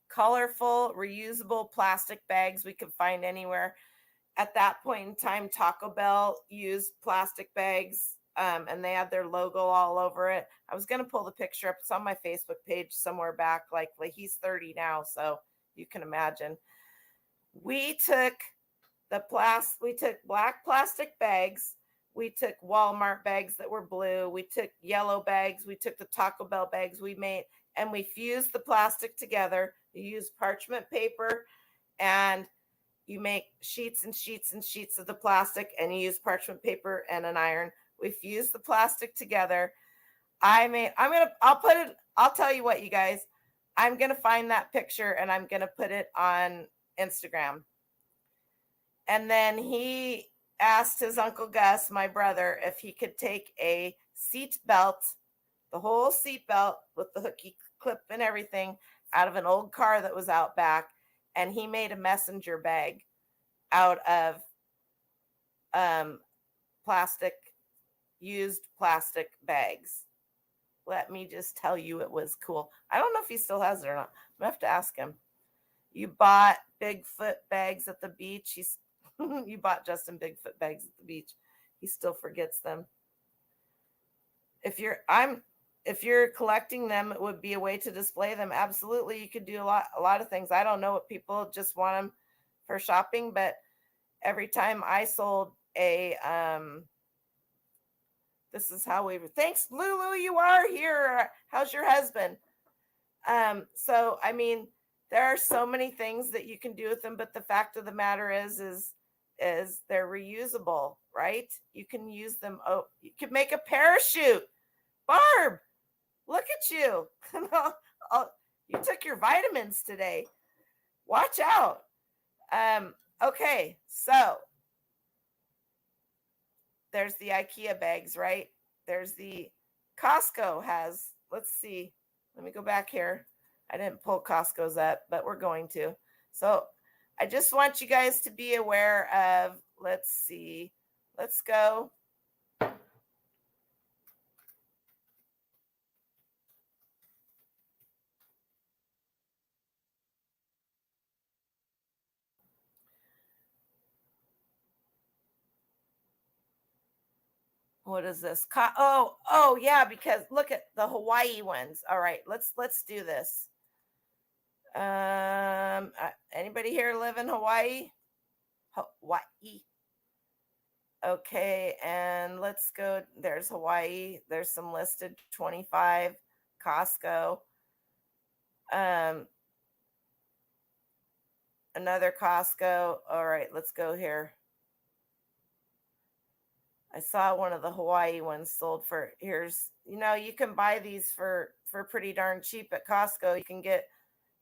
colorful, reusable plastic bags we could find anywhere. At that point in time, Taco Bell used plastic bags, and they had their logo all over it. I was going to pull the picture up. It's on my Facebook page somewhere back. Like he's 30 now, so you can imagine. We took black plastic bags. We took Walmart bags that were blue. We took yellow bags. We took the Taco Bell bags we made, and we fused the plastic together. You use parchment paper, and you make sheets and sheets and sheets of the plastic, and you use parchment paper and an iron. We fuse the plastic together. I'll tell you what, you guys, I'm going to find that picture, and I'm going to put it on Instagram. And then he asked his Uncle Gus, my brother, if he could take a seat belt, the whole seat belt with the hooky clip and everything, out of an old car that was out back, and he made a messenger bag out of plastic, used plastic bags. Let me just tell you, it was cool. I don't know if he still has it or not. I'm gonna have to ask him. You bought Bigfoot bags at the beach. You bought Justin Bigfoot bags at the beach. He still forgets them. If you're collecting them, it would be a way to display them. Absolutely, you could do a lot of things. I don't know what people just want them for shopping, but every time I sold a this is how we thanks Lulu, you are here. How's your husband? So I mean, there are so many things that you can do with them, but the fact of the matter is they're reusable, right? You can use them. Oh, you could make a parachute. Barb, look at you. You took your vitamins today. Watch out. Okay, so there's the IKEA bags, right? There's the Costco has, let's see. Let me go back here. I didn't pull Costco's up, but we're going to. So I just want you guys to be aware of, let's see. Let's go. What is this? Oh yeah, because look at the Hawaii ones. All right, let's do this. Anybody here live in Hawaii? Hawaii. Okay, and let's go. There's Hawaii. There's some listed 25. Costco. Another Costco. All right, let's go here. I saw one of the Hawaii ones sold for you can buy these for pretty darn cheap at Costco. You can get,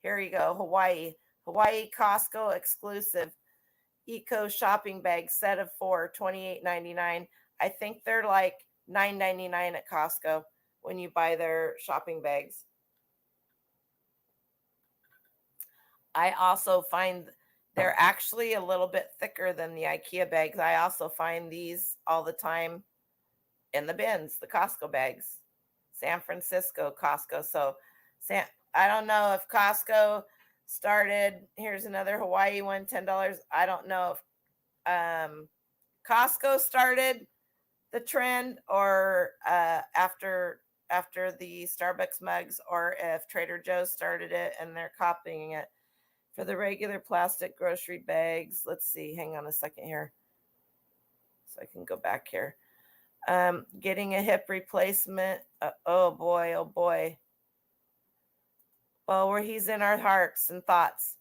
here you go, Hawaii Costco exclusive eco shopping bag set of 4, $28.99. I think they're like $9.99 at Costco when you buy their shopping bags. I also find they're actually a little bit thicker than the IKEA bags. I also find these all the time in the bins, the Costco bags. San Francisco Costco. So I don't know if Costco started, here's another Hawaii one, $10. I don't know if Costco started the trend or after the Starbucks mugs, or if Trader Joe's started it and they're copying it. For the regular plastic grocery bags, let's see, hang on a second here so I can go back here. Getting a hip replacement. Oh boy. Well, where he's in our hearts and thoughts.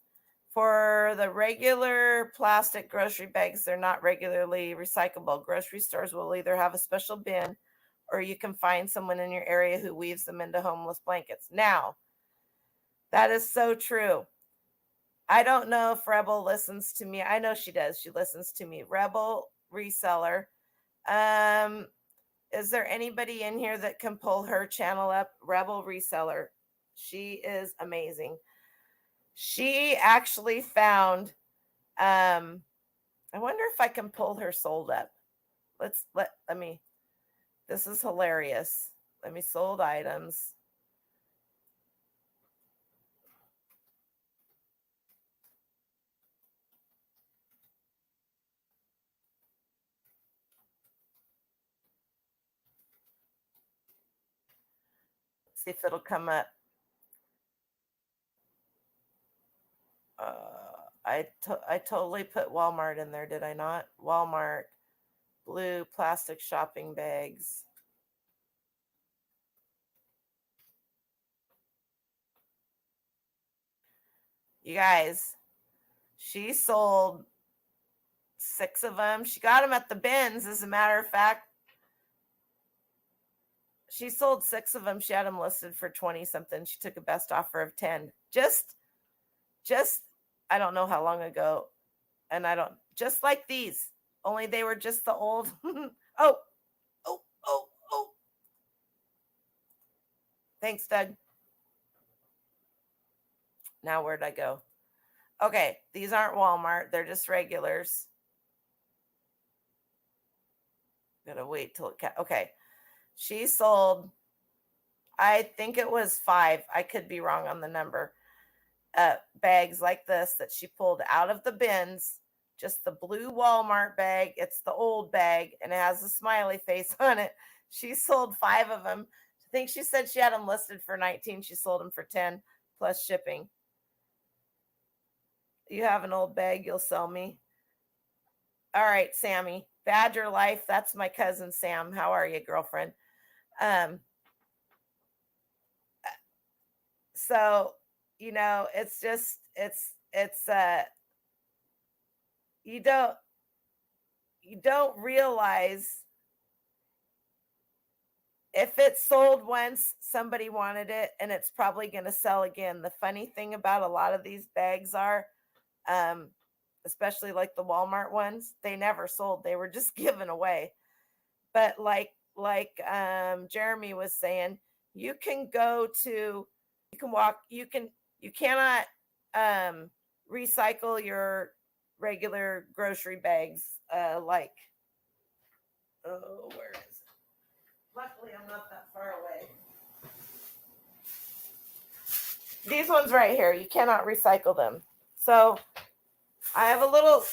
For the regular plastic grocery bags, they're not regularly recyclable. Grocery stores will either have a special bin, or you can find someone in your area who weaves them into homeless blankets. Now, that is so true. I don't know if Rebel listens to me. I know she does. She listens to me. Rebel reseller. Is there anybody in here that can pull her channel up? Rebel reseller. She is amazing. She actually found, I wonder if I can pull her sold up. Let me, this is hilarious. Let me sold items. Let's see if it'll come up. I totally put Walmart in there, did I not? Walmart, blue plastic shopping bags. You guys, she sold 6 of them. She got them at the bins, as a matter of fact. She sold 6 of them. She had them listed for 20 something. She took a best offer of 10. Just I don't know how long ago. And I don't, just like these, only they were just the old. Oh, oh, oh, oh. Thanks, Doug. Now, where'd I go? Okay, these aren't Walmart. They're just regulars. Gotta wait till it. Okay. She sold, I think it was 5. I could be wrong on the number. Bags like this that she pulled out of the bins. Just the blue Walmart bag. It's the old bag and it has a smiley face on it. She sold 5 of them. I think she said she had them listed for 19. She sold them for 10 plus shipping. You have an old bag you'll sell me? All right, Sammy. Badger Life. That's my cousin Sam. How are you, girlfriend? Um, so it's just you don't realize if it's sold once, somebody wanted it, and it's probably going to sell again. The funny thing about a lot of these bags are, um, especially like the Walmart ones, they never sold. They were just given away. But Jeremy was saying, you can go to, you can walk, you cannot recycle your regular grocery bags. Oh, where is it? Luckily, I'm not that far away. These ones right here, you cannot recycle them. So I have a little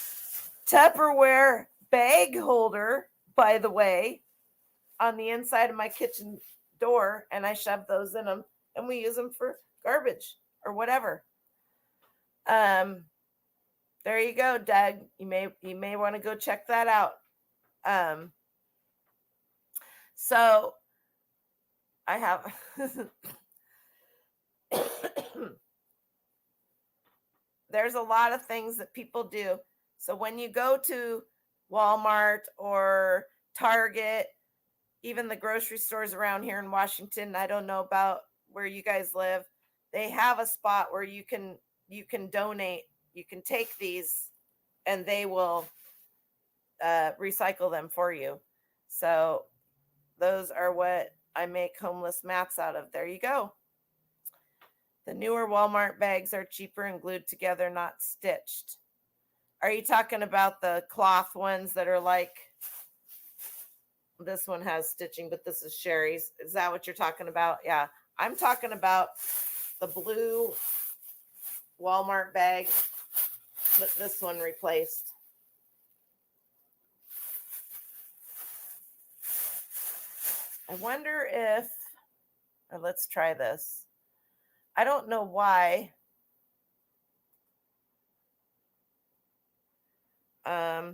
Tupperware bag holder, by the way, on the inside of my kitchen door, and I shove those in them, and we use them for garbage or whatever. There you go, Doug. You may want to go check that out. So I have there's a lot of things that people do. So when you go to Walmart or Target, even the grocery stores around here in Washington, I don't know about where you guys live, they have a spot where you can donate, you can take these and they will recycle them for you. So those are what I make homeless mats out of. There you go. The newer Walmart bags are cheaper and glued together, not stitched. Are you talking about the cloth ones that are like, this one has stitching, but this is Sherry's? Is that what you're talking about? Yeah. I'm talking about the blue Walmart bag that this one replaced. I wonder if, let's try this. I don't know why. I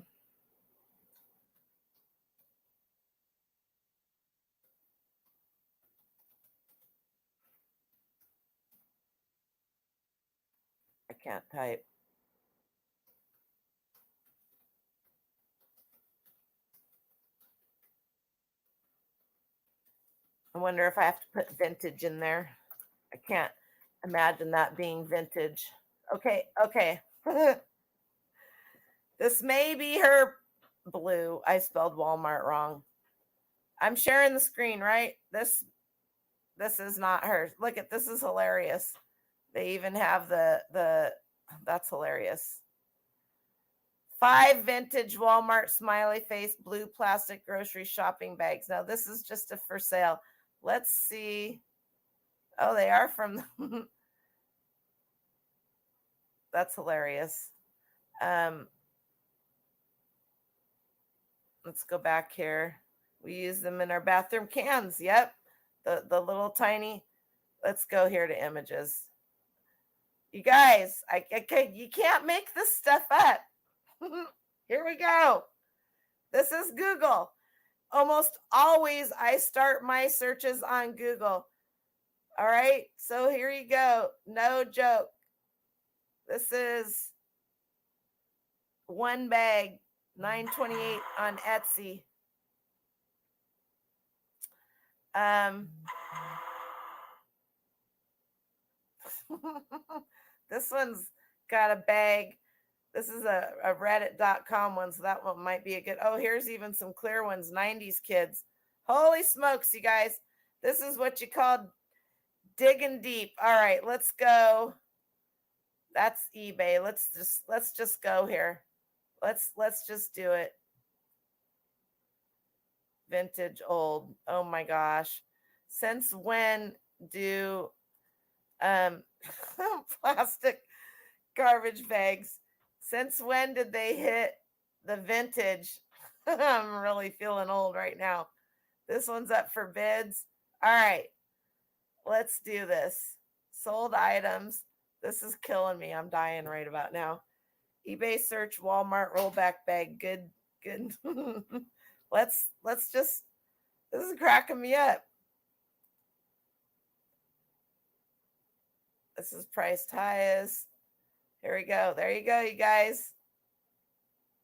can't type. I wonder if I have to put vintage in there. I can't imagine that being vintage. Okay. This may be her blue. I spelled Walmart wrong. I'm sharing the screen, right? This is not hers. Look at this, is hilarious. They even have the that's hilarious. 5 vintage Walmart smiley face blue plastic grocery shopping bags. Now this is just a for sale. Let's see. Oh, they are from that's hilarious. Let's go back here. We use them in our bathroom cans. Yep. The little tiny. Let's go here to images. You guys, you can't make this stuff up. Here we go. This is Google. Almost always I start my searches on Google. All right. So here you go. No joke. This is one bag, $9.28 on Etsy. This one's got a bag. This is a reddit.com one, so that one might be a good. Oh, here's even some clear ones. 90s kids. Holy smokes, you guys. This is what you call digging deep. All right, let's go. That's eBay. Let's just go here. Let's just do it. Vintage old. Oh my gosh. Since when do um plastic garbage bags, since when did they hit the vintage? I'm really feeling old right now. This one's up for bids. All right, let's do this. Sold items. This is killing me. I'm dying right about now. eBay search Walmart rollback bag. Good. let's just, this is cracking me up. This is priced highest. Here we go. There you go, you guys.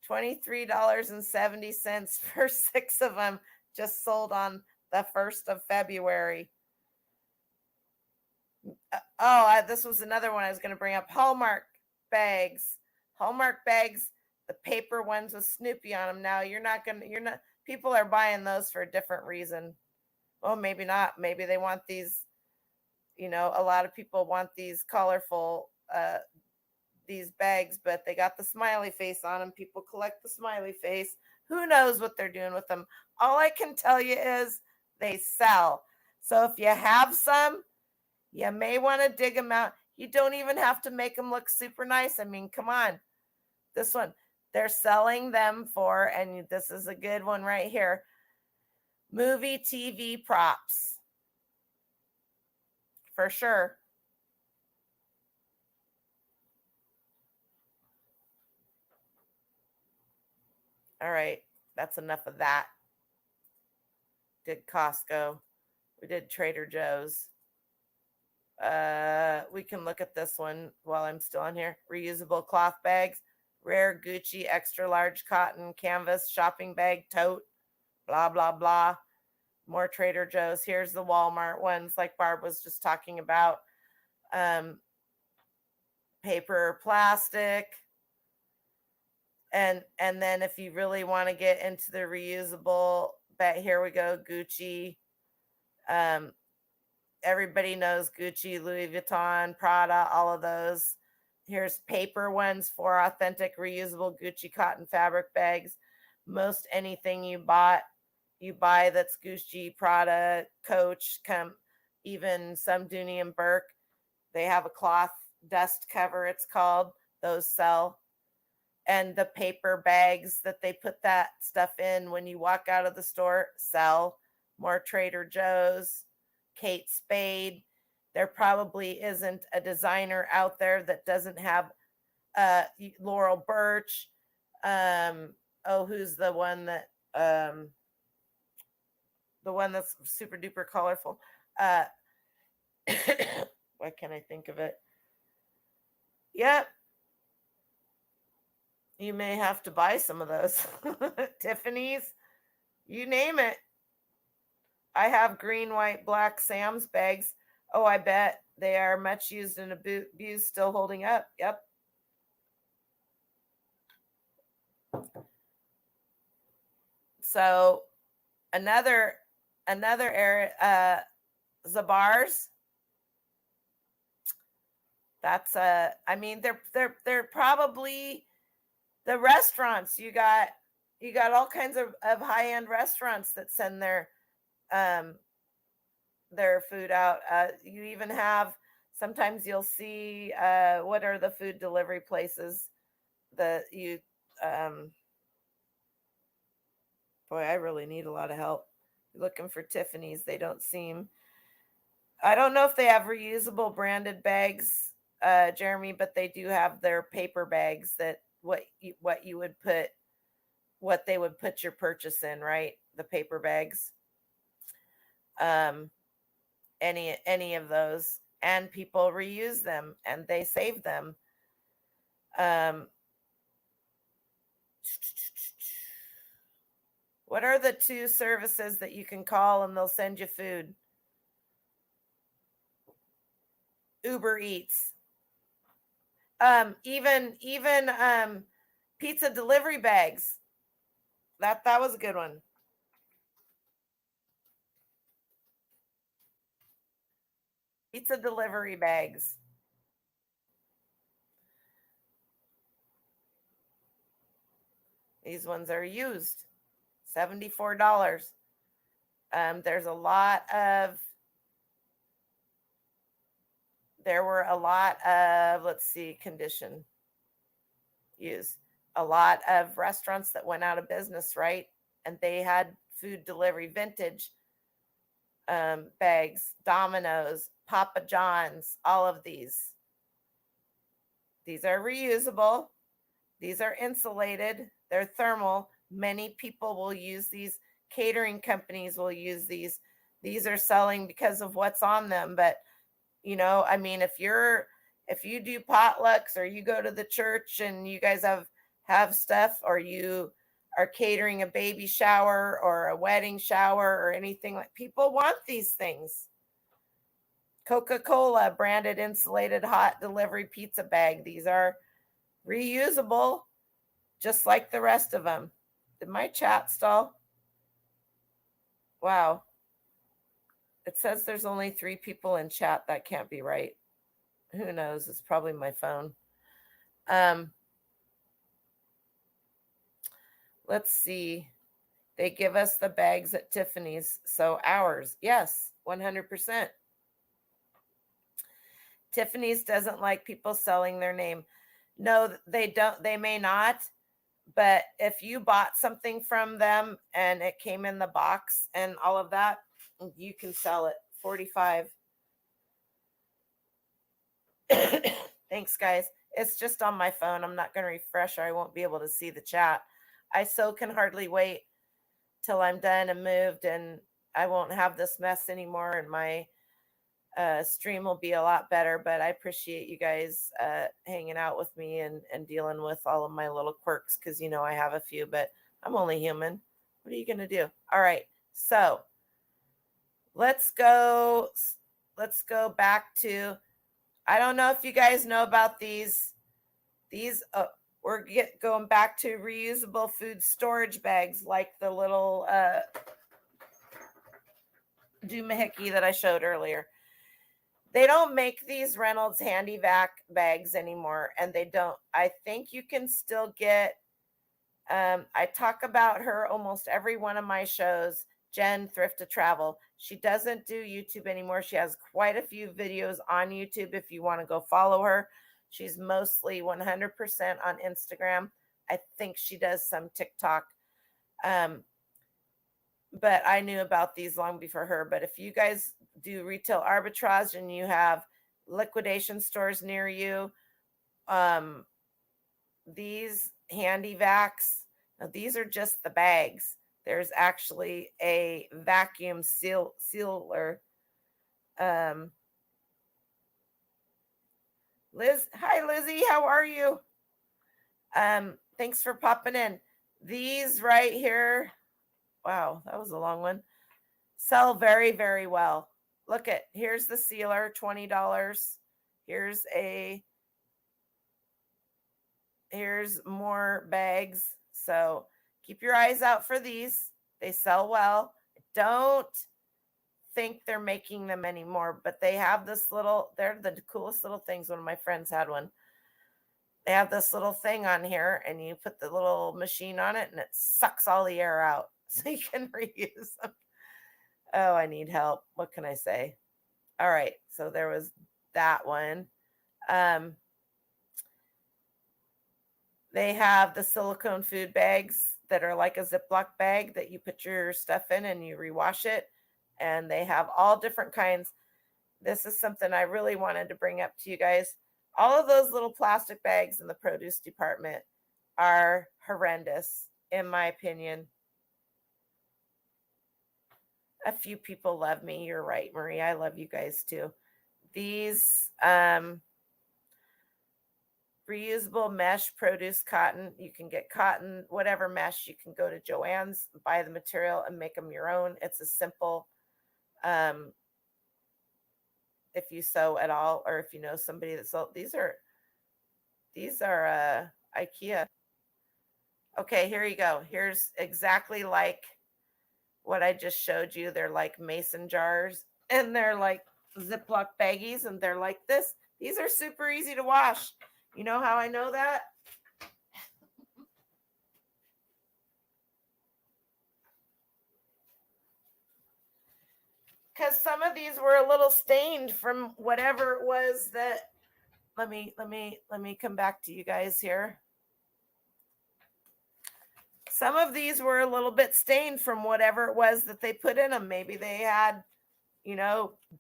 $23.70 for 6 of them, just sold on the 1st of February. This was another one I was going to bring up. Hallmark bags. Hallmark bags, the paper ones with Snoopy on them. Now you're not, people are buying those for a different reason. Well, maybe not. Maybe they want these, a lot of people want these colorful these bags, but they got the smiley face on them. People collect the smiley face. Who knows what they're doing with them? All I can tell you is they sell. So if you have some, you may want to dig them out. You don't even have to make them look super nice. I mean, come on. This one, they're selling them for, and this is a good one right here, movie TV props. For sure. All right, that's enough of that. Did Costco. We did Trader Joe's. We can look at this one while I'm still on here. Reusable cloth bags, rare Gucci extra large cotton canvas shopping bag tote, blah blah blah. More Trader Joe's. Here's the Walmart ones, like Barb was just talking about. Paper or plastic. And then if you really want to get into the reusable, but here we go, Gucci. Everybody knows Gucci, Louis Vuitton, Prada, all of those. Here's paper ones for authentic reusable Gucci cotton fabric bags. Most anything you buy that's Gucci, Prada, Coach, even some Dooney and Burke, they have a cloth dust cover, it's called. Those sell. And the paper bags that they put that stuff in when you walk out of the store sell. More Trader Joe's, Kate Spade. There probably isn't a designer out there that doesn't have Laurel Birch. Who's the one that the one that's super duper colorful? Why can't I think of it? Yep. You may have to buy some of those. Tiffany's, you name it. I have green, white, black Sam's bags. Oh, I bet they are much used and abused, still holding up. Yep. So another area, Zabars. That's I mean, they're probably the restaurants. You got all kinds of high-end restaurants that send their food out. You even have, sometimes you'll see what are the food delivery places that you boy, I really need a lot of help looking for Tiffany's. They don't seem, I don't know if they have reusable branded bags, Jeremy, but they do have their paper bags that what you would put, what they would put your purchase in, right? The paper bags. Any of those, and people reuse them and they save them. What are the 2 services that you can call and they'll send you food? Uber Eats. Even pizza delivery bags. That was a good one. Pizza delivery bags. These ones are used. $74. There's a lot of there were a lot of, let's see, condition use. A lot of restaurants that went out of business, right? And they had food delivery vintage bags, Domino's, Papa John's, all of these. These are reusable. These are insulated. They're thermal. Many people will use these. Catering companies will use these. These are selling because of what's on them. But I mean, if you do potlucks or you go to the church and you guys have stuff, or you are catering a baby shower or a wedding shower or anything, like, people want these things. Coca-Cola branded insulated hot delivery pizza bag. These are reusable, just like the rest of them. Did my chat stall? Wow. It says there's only 3 people in chat. That can't be right. Who knows? It's probably my phone. Let's see. They give us the bags at Tiffany's. So ours, yes, 100%. Tiffany's doesn't like people selling their name. No, they don't. They may not. But if you bought something from them and it came in the box and all of that, you can sell it. 45. Thanks, guys. It's just on my phone. I'm not going to refresh, or I won't be able to see the chat. I so can hardly wait till I'm done and moved, and I won't have this mess anymore, and my stream will be a lot better. But I appreciate you guys hanging out with me and dealing with all of my little quirks, because I have a few, but I'm only human. What are you going to do? All right. So let's go back to, I don't know if you guys know about these. We're going back to reusable food storage bags, like the little doohickey that I showed earlier. They don't make these Reynolds handy vac bags anymore, and I think you can still get, I talk about her almost every one of my shows, Jen Thrift to Travel. She doesn't do YouTube anymore. She has quite a few videos on YouTube if you want to go follow her. She's mostly 100% on Instagram. I think she does some TikTok. But I knew about these long before her. But if you guys do retail arbitrage and you have liquidation stores near you, these handy vacs, now these are just the bags. There's actually a vacuum sealer. Liz, hi Lizzie, how are you? Thanks for popping in. These right here, wow, that was a long one, sell very, very well. Look at, here's the sealer, $20. Here's more bags. So keep your eyes out for these. They sell well. Don't think they're making them anymore, but they have this little, they're the coolest little things. One of my friends had one. They have this little thing on here, and you put the little machine on it and it sucks all the air out, so you can reuse them. Oh, I need help. What can I say? All right. So there was that one. They have the silicone food bags that are like a Ziploc bag that you put your stuff in and you rewash it. And they have all different kinds. This is something I really wanted to bring up to you guys. All of those little plastic bags in the produce department are horrendous, in my opinion. A few people love me. You're right, Marie. I love you guys too. These reusable mesh produce cotton. You can get cotton, whatever mesh. You can go to Joann's, buy the material, and make them your own. It's a simple, if you sew at all, or if you know somebody that sews. These are These are IKEA. Okay, here you go. Here's exactly like what I just showed you. They're like mason jars and they're like Ziploc baggies and they're like this. These are super easy to wash. You know how I know that? Because some of these were a little stained from whatever it was that let me come back to you guys here. Some of these were a little bit stained from whatever it was that they put in them. Maybe they had,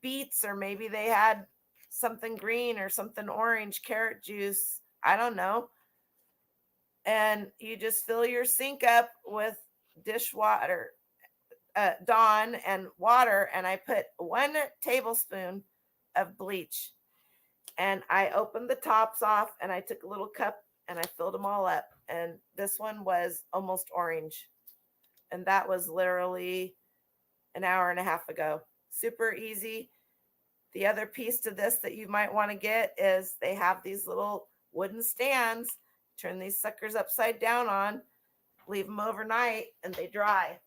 beets, or maybe they had something green or something orange, carrot juice. I don't know. And you just fill your sink up with dishwater, Dawn, and water. And I put 1 tablespoon of bleach. And I opened the tops off and I took a little cup and I filled them all up. And this one was almost orange. And that was literally an hour and a half ago. Super easy. The other piece to this that you might want to get is they have these little wooden stands. Turn these suckers upside down on, leave them overnight, and they dry.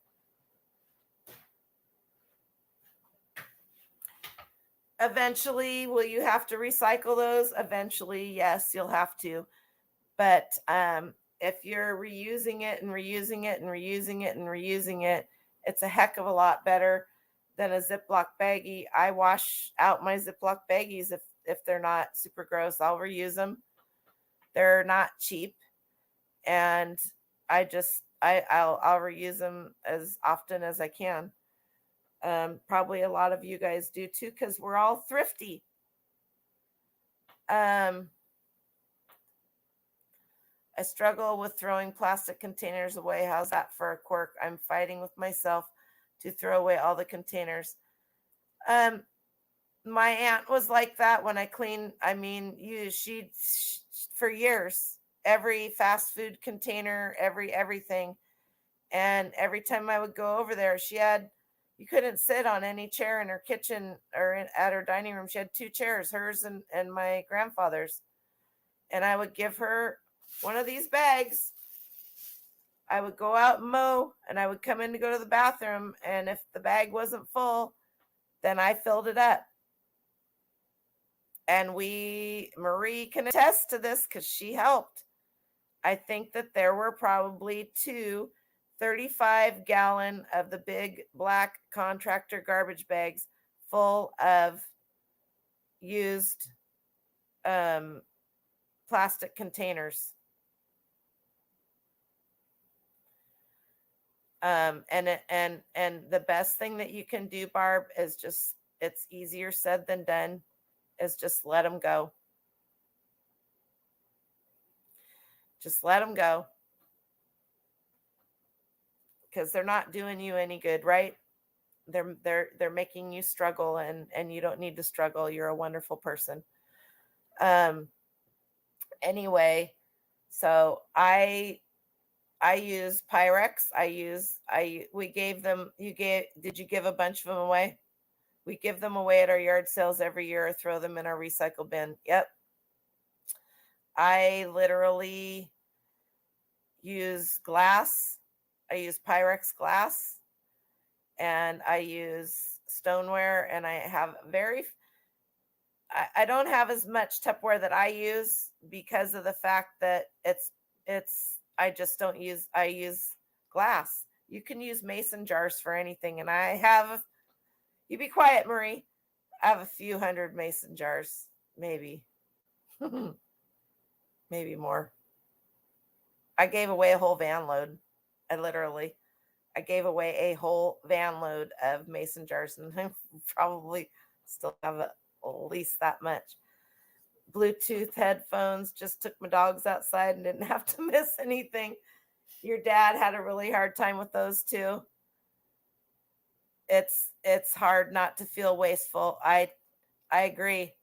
Eventually, will you have to recycle those? Eventually, yes, you'll have to. But if you're reusing it and reusing it and reusing it and reusing it, it's a heck of a lot better than a Ziploc baggie. I wash out my Ziploc baggies if they're not super gross. I'll reuse them. They're not cheap, and I'll reuse them as often as I can. Probably a lot of you guys do too, because we're all thrifty. I struggle with throwing plastic containers away. How's that for a quirk? I'm fighting with myself to throw away all the containers. My aunt was like that when I cleaned. I mean, she for years, every fast food container, everything, and every time I would go over there, you couldn't sit on any chair in her kitchen or at her dining room. She had 2 chairs, hers and my grandfather's, and I would give her one of these bags. I would go out and mow and I would come in to go to the bathroom. And if the bag wasn't full, then I filled it up. And Marie can attest to this because she helped. I think that there were probably 2 35-gallon of the big black contractor garbage bags full of used plastic containers. And the best thing that you can do, Barb, is it's easier said than done, is just let them go. Just let them go. Because they're not doing you any good, right? They're making you struggle, and you don't need to struggle. You're a wonderful person. Anyway, so I use Pyrex. We gave them, did you give a bunch of them away? We give them away at our yard sales every year, or throw them in our recycle bin. Yep. I literally use glass. I use Pyrex glass, and I use stoneware, and I don't have as much Tupperware that I use because of the fact that I just don't use, I use glass. You can use mason jars for anything. And you be quiet, Marie. I have a few hundred mason jars, maybe, maybe more. I gave away a whole van load. I gave away a whole van load of mason jars, and I probably still have at least that much. Bluetooth headphones, just took my dogs outside and didn't have to miss anything. Your dad had a really hard time with those too. It's hard not to feel wasteful. I agree.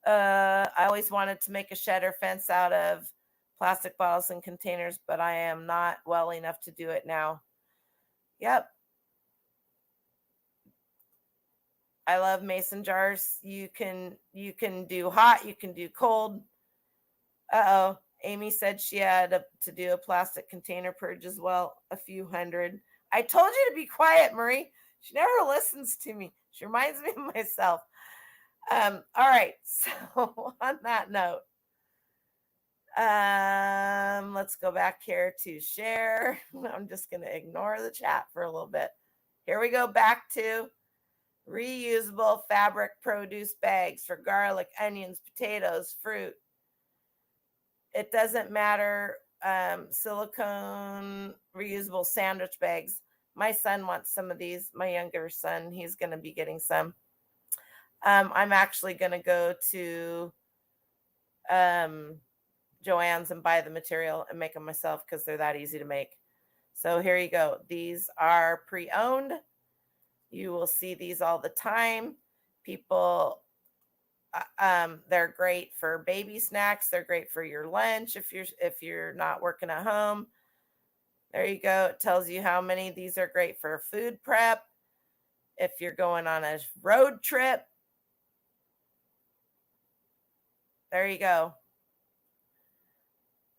I always wanted to make a shed or fence out of plastic bottles and containers, but I am not well enough to do it now. Yep. I love mason jars. You can do hot, you can do cold. Uh-oh. Amy said she had to do a plastic container purge as well, a few hundred. I told you to be quiet, Marie. She never listens to me. She reminds me of myself. All right. So on that note, let's go back here to share. I'm just going to ignore the chat for a little bit. Here we go back to reusable fabric produce bags for garlic, onions, potatoes, fruit. It doesn't matter. Silicone reusable sandwich bags. My son wants some of these. My younger son, he's going to be getting some. I'm actually going to go to Joann's and buy the material and make them myself because they're that easy to make. So here you go. These are pre-owned. You will see these all the time. People, they're great for baby snacks. They're great for your lunch if you're not working at home. There you go. It tells you how many. These are great for food prep. If you're going on a road trip, there you go.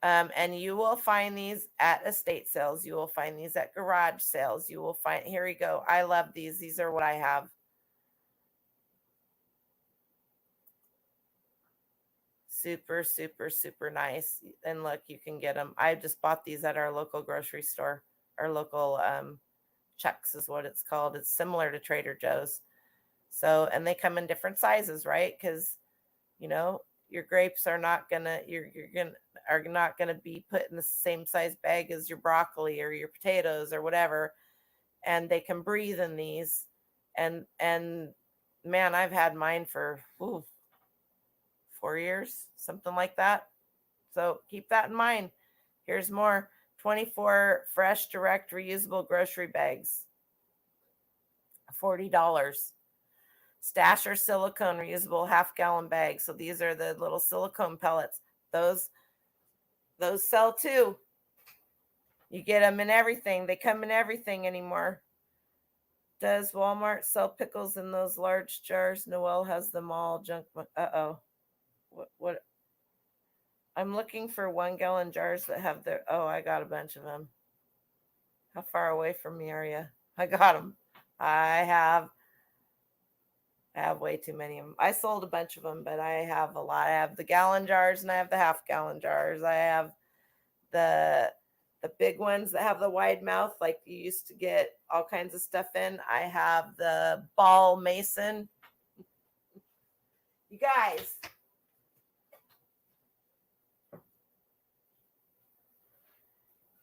And you will find these at estate sales. You will find these at garage sales. You will find, here you go. I love these. These are what I have. Super, super, super nice. And look, you can get them. I just bought these at our local grocery store. Our local Chuck's is what it's called. It's similar to Trader Joe's. So, and they come in different sizes, right? Because, you know, your grapes are not gonna are not gonna be put in the same size bag as your broccoli or your potatoes or whatever, and they can breathe in these. And man, I've had mine for 4 years, something like that. So keep that in mind. Here's more 24 fresh direct reusable grocery bags, $40. Stasher silicone reusable half-gallon bags. So these are the little silicone pellets. Those sell too. You get them in everything. They come in everything anymore. Does Walmart sell pickles in those large jars? Noelle has them all. Junk. Uh-oh. What? I'm looking for 1 gallon jars that have their. Oh, I got a bunch of them. How far away from me are you? I got them. I have way too many of them. I sold a bunch of them, but I have a lot. I have the gallon jars and I have the half gallon jars. I have the big ones that have the wide mouth, like you used to get all kinds of stuff in. I have the ball mason. You guys,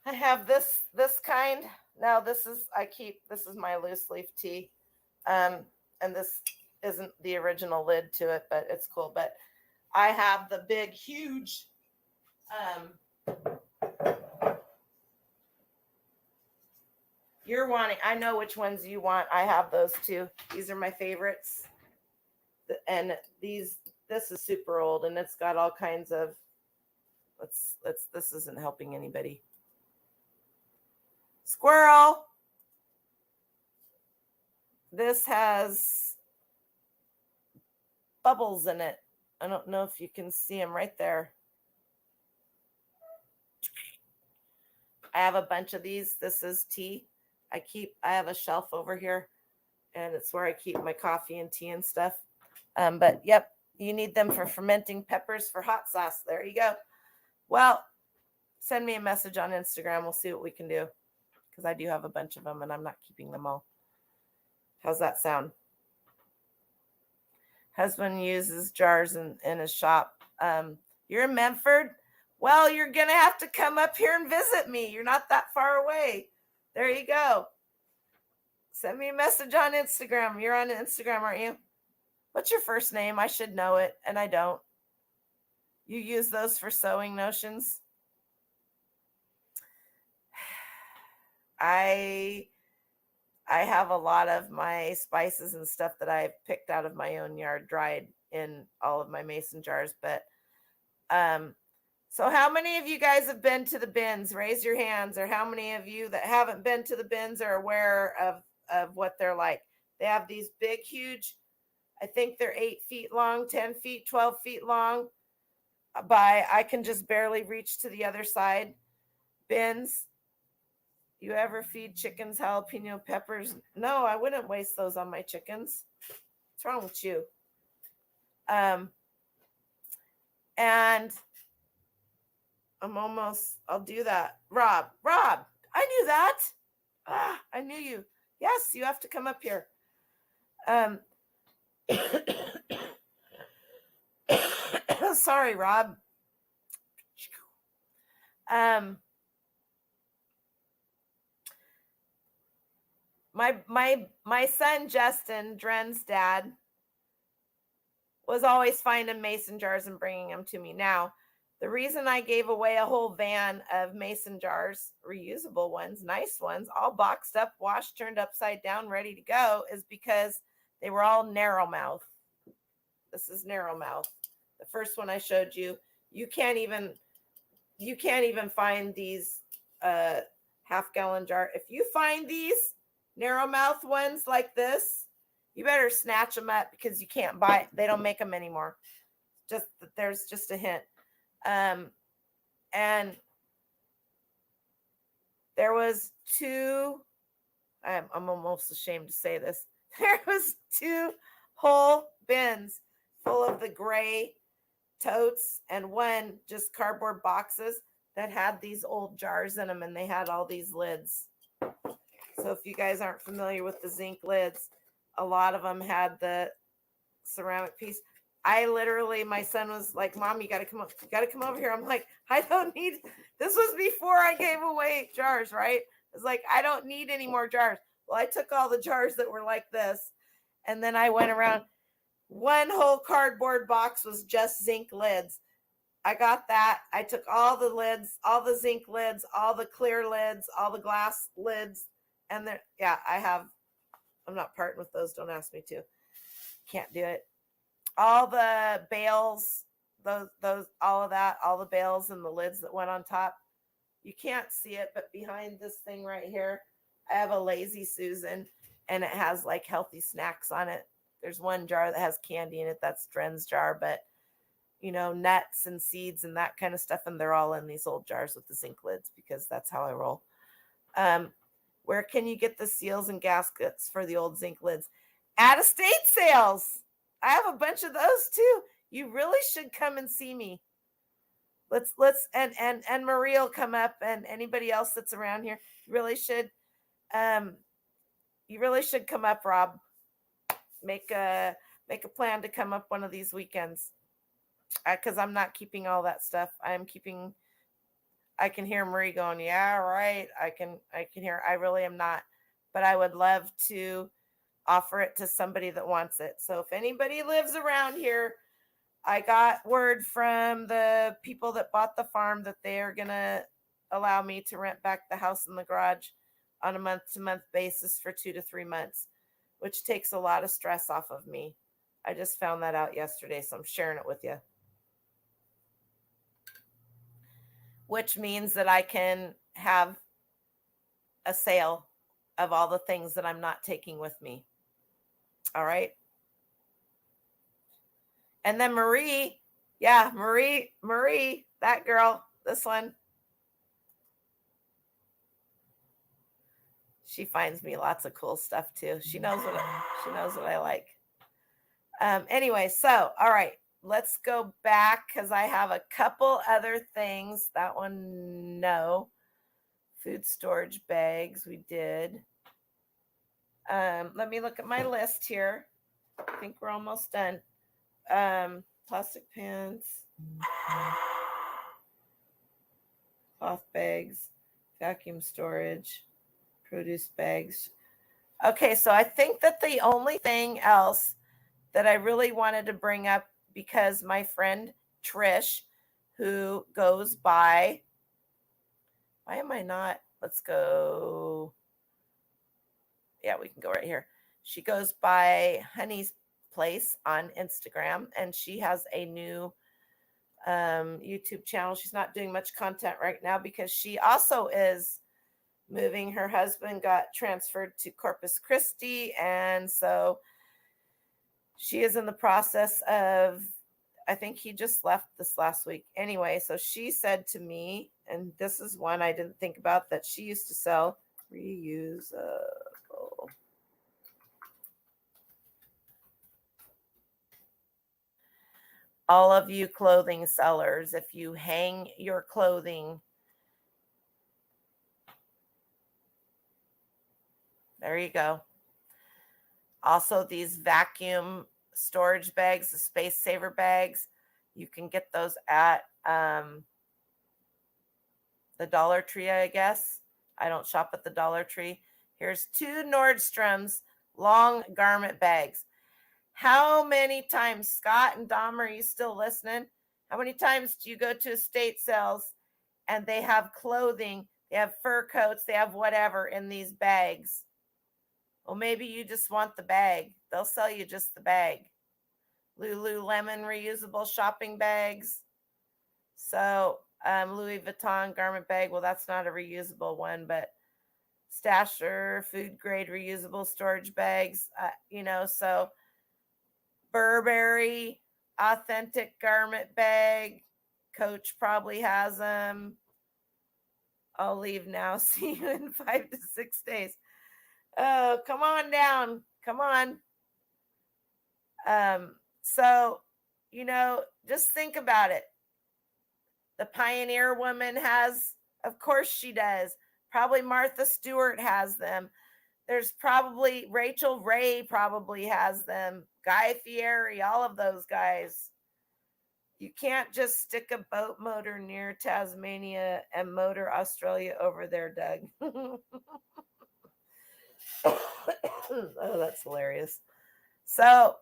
I have this kind. Now this is my loose leaf tea. And this isn't the original lid to it, but it's cool. But I have the big, huge you're wanting, I know which ones you want. I have those too. These are my favorites. And this is super old and it's got all kinds of, this isn't helping anybody. Squirrel. This has bubbles in it. I don't know if you can see them right there. I have a bunch of these. This is tea. I have a shelf over here and it's where I keep my coffee and tea and stuff. But yep, you need them for fermenting peppers for hot sauce. There you go. Well, send me a message on Instagram. We'll see what we can do because I do have a bunch of them and I'm not keeping them all. How's that sound? Husband uses jars in his shop. You're in Medford? Well, you're going to have to come up here and visit me. You're not that far away. There you go. Send me a message on Instagram. You're on Instagram, aren't you? What's your first name? I should know it, and I don't. You use those for sewing notions? I have a lot of my spices and stuff that I've picked out of my own yard, dried in all of my mason jars. But so how many of you guys have been to the bins? Raise your hands. Or how many of you that haven't been to the bins are aware of what they're like? They have these big, huge, I think they're 8 feet long, 10 feet, 12 feet long. by I can just barely reach to the other side bins. You ever feed chickens jalapeno peppers? No, I wouldn't waste those on my chickens. What's wrong with you? And I'll do that. Rob, I knew that. I knew you. Yes, you have to come up here. Sorry, Rob. My son Justin, Dren's dad, was always finding mason jars and bringing them to me. Now, the reason I gave away a whole van of mason jars, reusable ones, nice ones, all boxed up, washed, turned upside down, ready to go, is because they were all narrow mouth. This is narrow mouth. The first one I showed you, you can't even find these half-gallon jar. If you find these narrow mouth ones like this, you better snatch them up because you can't buy. They don't make them anymore. There's just a hint. And there was two. I'm almost ashamed to say this. There was two whole bins full of the gray totes and one just cardboard boxes that had these old jars in them, and they had all these lids. So if you guys aren't familiar with the zinc lids, a lot of them had the ceramic piece. My son was like, Mom, you got to come over here. I'm like, I don't need, this was before I gave away jars, right? It's like, I don't need any more jars. Well, I took all the jars that were like this, and then I went around. One whole cardboard box was just zinc lids. I got that. I took all the lids, all the zinc lids, all the clear lids, all the glass lids. And I'm not parting with those. Don't ask me to. Can't do it. All the bales, all of that, all the bales and the lids that went on top. You can't see it, but behind this thing right here, I have a Lazy Susan, and it has like healthy snacks on it. There's one jar that has candy in it. That's Dren's jar, but nuts and seeds and that kind of stuff. And they're all in these old jars with the zinc lids because that's how I roll. Where can you get the seals and gaskets for the old zinc lids? At estate sales. I have a bunch of those too. You really should come and see me. Let's and Marie will come up, and anybody else that's around here. You really should come up, Rob. Make a plan to come up one of these weekends. Because I'm not keeping all that stuff. I can hear Marie going, yeah, right. I can hear. I really am not, but I would love to offer it to somebody that wants it. So if anybody lives around here, I got word from the people that bought the farm that they are going to allow me to rent back the house and the garage on a month-to-month basis for 2 to 3 months, which takes a lot of stress off of me. I just found that out yesterday, so I'm sharing it with you. Which means that I can have a sale of all the things that I'm not taking with me. All right. And then Marie, that girl, this one. She finds me lots of cool stuff too. She knows what I like. Anyway, so all right, let's go back because I have a couple other things. That one, no. Food storage bags, we did. Let me look at my list here. I think we're almost done. Plastic pants, cloth bags, vacuum storage, produce bags. Okay, so I think that the only thing else that I really wanted to bring up, because my friend Trish, who goes by, why am I not? Let's go. Yeah, we can go right here. She goes by Honey's Place on Instagram, and she has a new YouTube channel. She's not doing much content right now because she also is moving. Her husband got transferred to Corpus Christi, and so she is in the process of I think he just left this last week. Anyway, so she said to me, and this is one I didn't think about, that she used to sell reusable. All of you clothing sellers, if you hang your clothing, there you go. Also, these vacuum storage bags, the space saver bags, you can get those at the Dollar Tree, I guess. I don't shop at the Dollar Tree. Here's 2 Nordstrom's long garment bags. How many times, Scott and Dom, are you still listening? How many times do you go to estate sales and they have clothing, they have fur coats, they have whatever in these bags? Well, maybe you just want the bag. They'll sell you just the bag. Lululemon reusable shopping bags. So Louis Vuitton garment bag. Well, that's not a reusable one, but Stasher food grade reusable storage bags. So Burberry authentic garment bag. Coach probably has them. I'll leave now. See you in 5 to 6 days. Oh, come on down. Come on. So, just think about it. The Pioneer Woman has, of course she does. Probably Martha Stewart has them. There's probably Rachel Ray probably has them. Guy Fieri, all of those guys. You can't just stick a boat motor near Tasmania and motor Australia over there, Doug. Oh, that's hilarious. So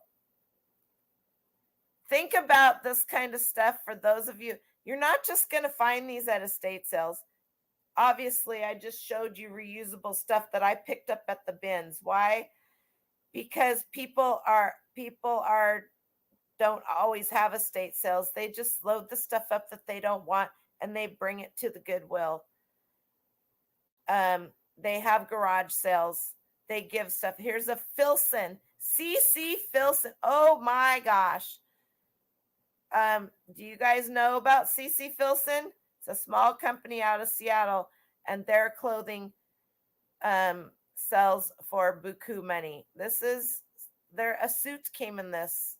think about this kind of stuff for those of you. You're not just going to find these at estate sales. Obviously, I just showed you reusable stuff that I picked up at the bins. Why? Because people don't always have estate sales. They just load the stuff up that they don't want and they bring it to the Goodwill. They have garage sales. They give stuff. Here's a Filson, CC Filson. Oh my gosh. Do you guys know about CC Filson? It's a small company out of Seattle, and their clothing sells for buku money. A suit came in this.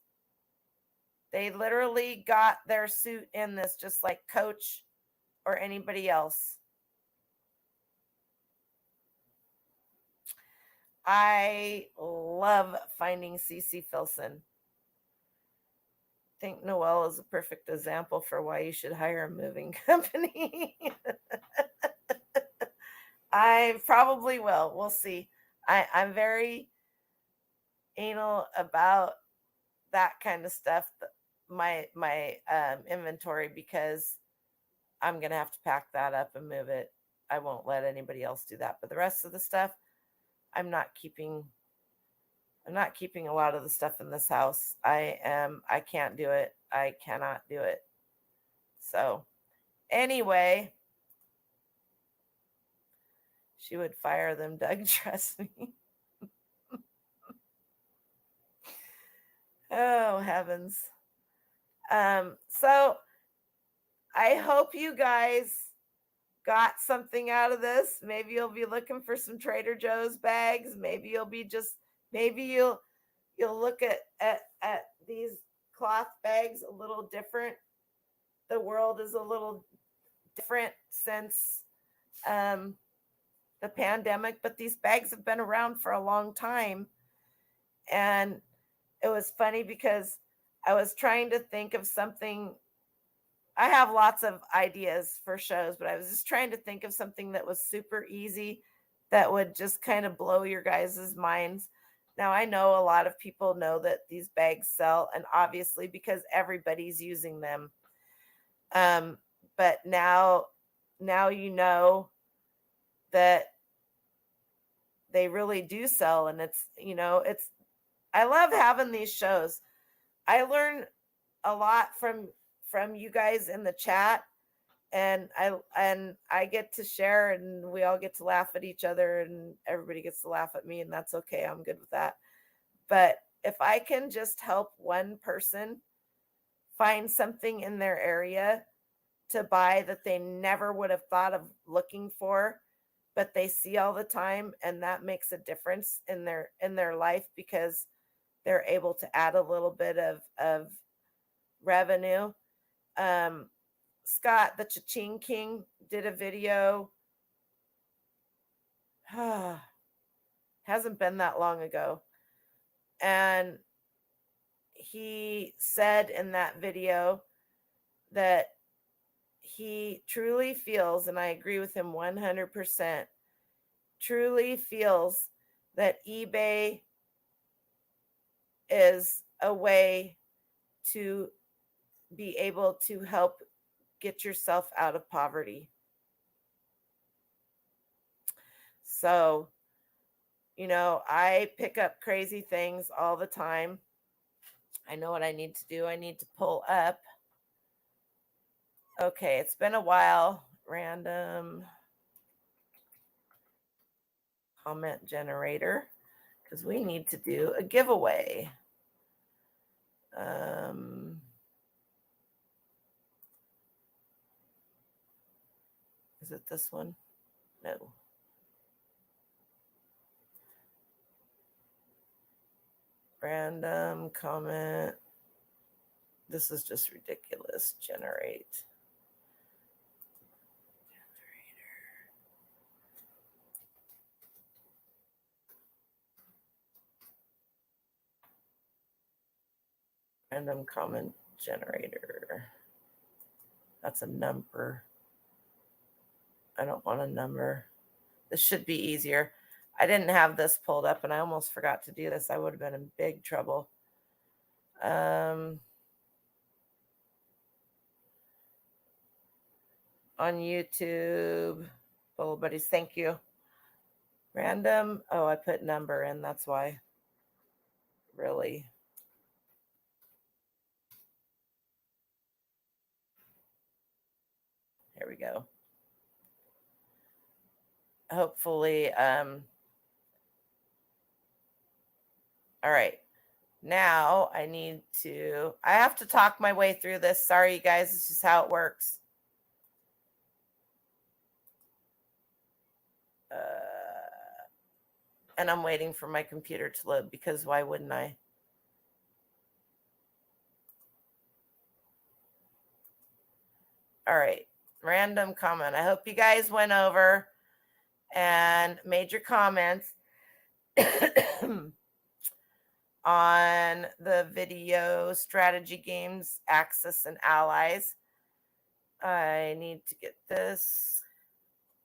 They literally got their suit in this, just like Coach or anybody else. I love finding CC Filson. I think Noelle is a perfect example for why you should hire a moving company. I probably will. We'll see. I'm very anal about that kind of stuff, my inventory, because I'm going to have to pack that up and move it. I won't let anybody else do that. But the rest of the stuff, I'm not keeping a lot of the stuff in this house. I can't do it. I cannot do it. So anyway, she would fire them, Doug, trust me. Oh, heavens. So I hope you guys got something out of this. Maybe you'll be looking for some Trader Joe's bags. Maybe you'll look at these cloth bags a little different. The world is a little different since the pandemic, but these bags have been around for a long time. And it was funny because I was trying to think of something. I have lots of ideas for shows, but I was just trying to think of something that was super easy that would just kind of blow your guys' minds. Now, I know a lot of people know that these bags sell, and obviously because everybody's using them. But now you know that they really do sell, and I love having these shows. I learn a lot from you guys in the chat, and I get to share, and we all get to laugh at each other, and everybody gets to laugh at me, and that's okay. I'm good with that. But if I can just help one person find something in their area to buy that they never would have thought of looking for, but they see all the time, and that makes a difference in their life because they're able to add a little bit of revenue. um Scott the Cha-Ching King did a video. Hasn't been that long ago, and he said in that video that he truly feels, and I agree with him 100%, truly feels that eBay is a way to be able to help get yourself out of poverty. So, I pick up crazy things all the time. I know what I need to do. I need to pull up. Okay, it's been a while. Random comment generator, because we need to do a giveaway. Is it this one? No. Random comment. This is just ridiculous. Generate. Random comment generator. That's a number. I don't want a number. This should be easier. I didn't have this pulled up and I almost forgot to do this. I would have been in big trouble. On YouTube. Hello, buddies. Thank you. Random. Oh, I put number in. That's why. Really. Here we go. Hopefully, all right. Now I have to talk my way through this. Sorry, you guys. This is how it works. And I'm waiting for my computer to load because why wouldn't I? All right. Random comment. I hope you guys went over and made your comments on the video strategy games, Axis and Allies. I need to get this.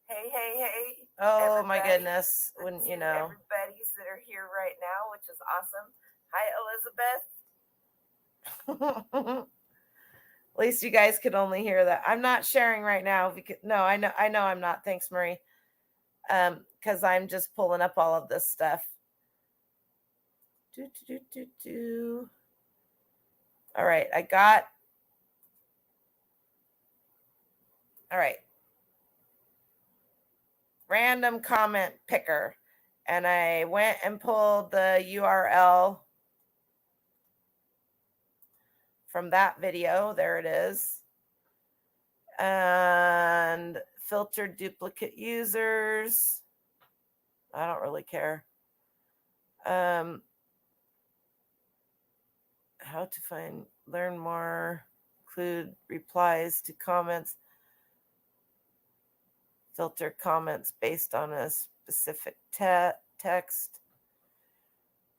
Hey. Oh, my goodness. Wouldn't you know? Everybody's that are here right now, which is awesome. Hi, Elizabeth. At least you guys could only hear that. I'm not sharing right now because no, I know I'm not. Thanks, Marie. Because I'm just pulling up all of this stuff. All right, all right. Random comment picker. And I went and pulled the URL from that video. There it is. And filter duplicate users. I don't really care. How to learn more, include replies to comments, filter comments based on a specific text.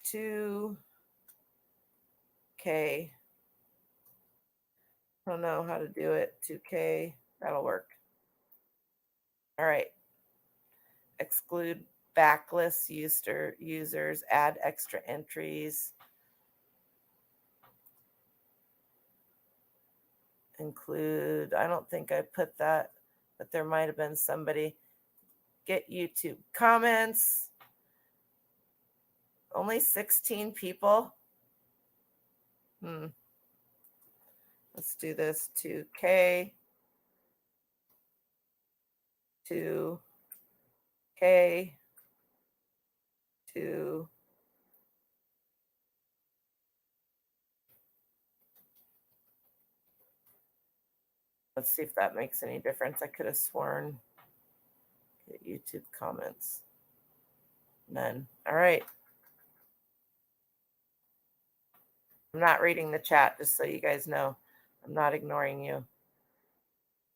2K. I don't know how to do it. 2K. That'll work. All right. Exclude backlist users, add extra entries. Include, I don't think I put that, but there might have been somebody. Get YouTube comments. Only 16 people. Let's do this. 2K. 2K. 2. Let's see if that makes any difference. I could have sworn. Get YouTube comments. None. All right. I'm not reading the chat, just so you guys know. I'm not ignoring you.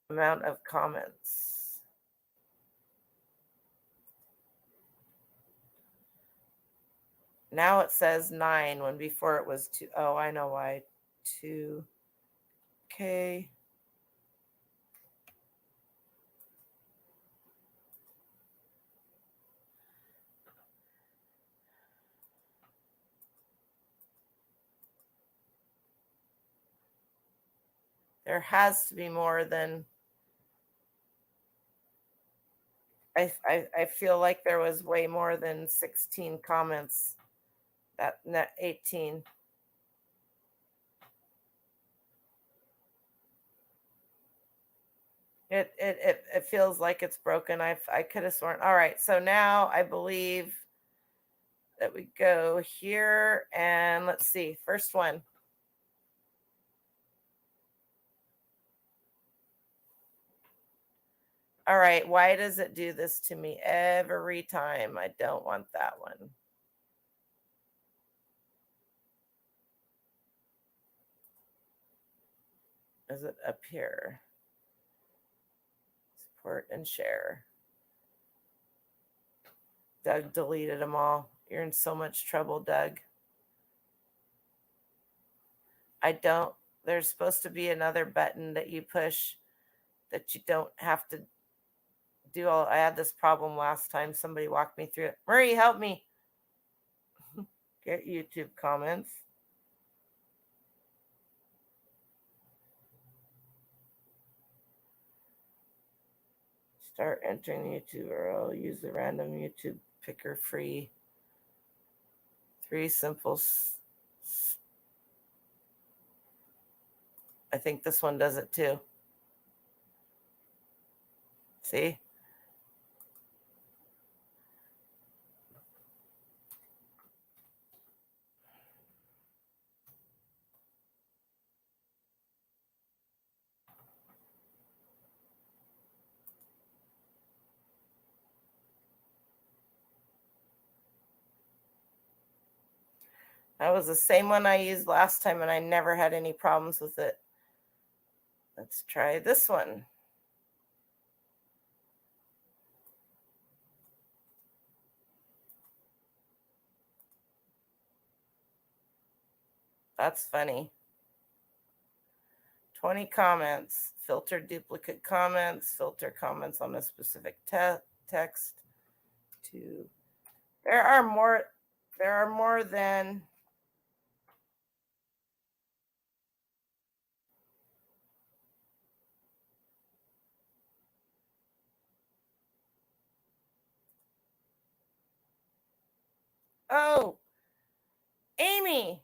Amount of comments. Now it says 9 when before it was 2. Oh, I know why. 2. Okay. There has to be more than I feel like there was way more than 16 comments. That 18. It feels like it's broken. I could have sworn. All right, so now I believe that we go here and let's see. First one. All right, why does it do this to me every time? I don't want that one. Is it up here? Support and share. Doug deleted them all. You're in so much trouble, Doug. There's supposed to be another button that you push that you don't have to do all. I had this problem last time. Somebody walked me through it. Murray, help me. Get YouTube comments. Start entering YouTube URL. Use the random YouTube picker free. 3 simple. I think this one does it too. See? That was the same one I used last time, and I never had any problems with it. Let's try this one. That's funny. 20 comments. Filter duplicate comments. Filter comments on a specific text. 2. There are more than. Oh, Amy.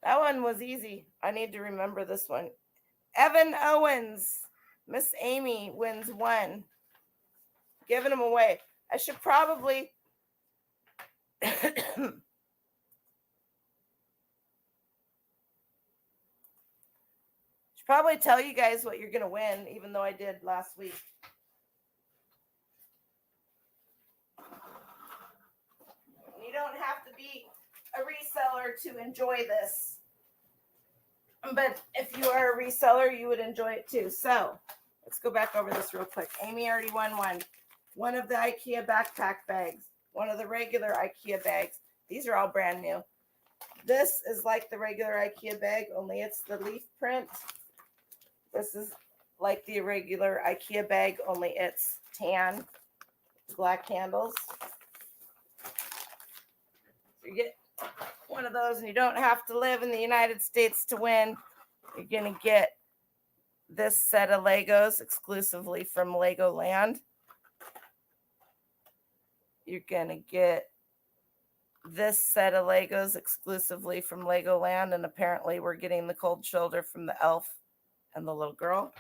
That one was easy. I need to remember this one. Evan Owens. Miss Amy wins 1. Giving them away. I should probably should probably tell you guys what you're going to win, even though I did last week. You don't have to be a reseller to enjoy this. But if you are a reseller, you would enjoy it too. So let's go back over this real quick. Amy already won one. One of the IKEA backpack bags. One of the regular IKEA bags. These are all brand new. This is like the regular IKEA bag, only it's the leaf print. This is like the regular IKEA bag, only it's tan, black handles. You get one of those, and you don't have to live in the United States to win. You're going to get this set of Legos exclusively from Legoland. You're going to get this set of Legos exclusively from Legoland, and apparently we're getting the cold shoulder from the elf and the little girl.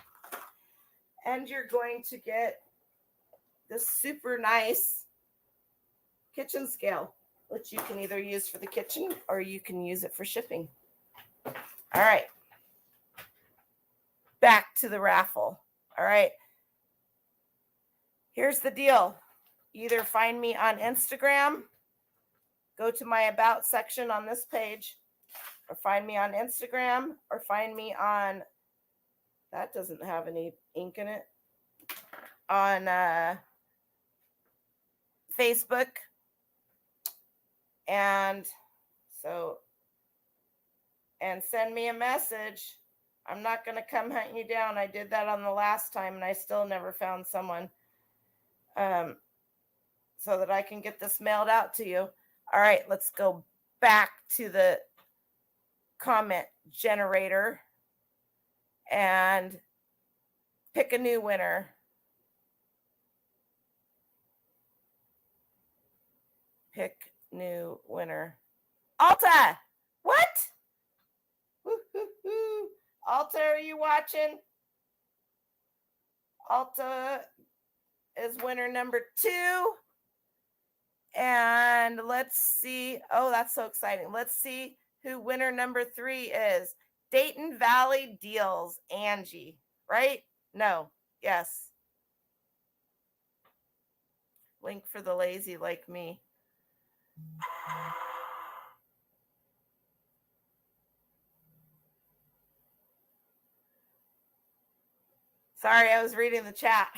And you're going to get this super nice kitchen scale, which you can either use for the kitchen or you can use it for shipping. All right. back to the raffle. All right. Here's the deal. Either find me on Instagram, go to my About section on this page, or find me on Instagram, or find me on, that doesn't have any ink in it, on Facebook. And send me a message. I'm not going to come hunting you down. I did that on the last time and I still never found someone so that I can get this mailed out to you. All right, let's go back to the comment generator and pick a new winner. Pick new winner. Alta! What? Woo-hoo-hoo. Alta, are you watching? Alta is winner number 2. And let's see. Oh, that's so exciting. Let's see who winner number 3 is. Dayton Valley Deals, Angie, right? No. Yes. Link for the lazy like me. Sorry, I was reading the chat.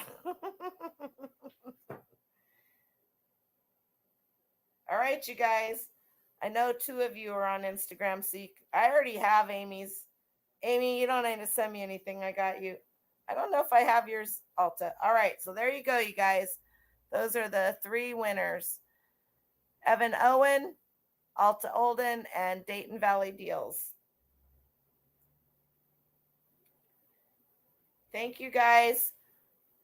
All right, you guys. I know 2 of you are on Instagram, so I already have Amy's. Amy, you don't need to send me anything. I got you. I don't know if I have yours, Alta. All right, so there you go, you guys. Those are the 3 winners. Evan Owen, Alta Olden, and Dayton Valley Deals. Thank you guys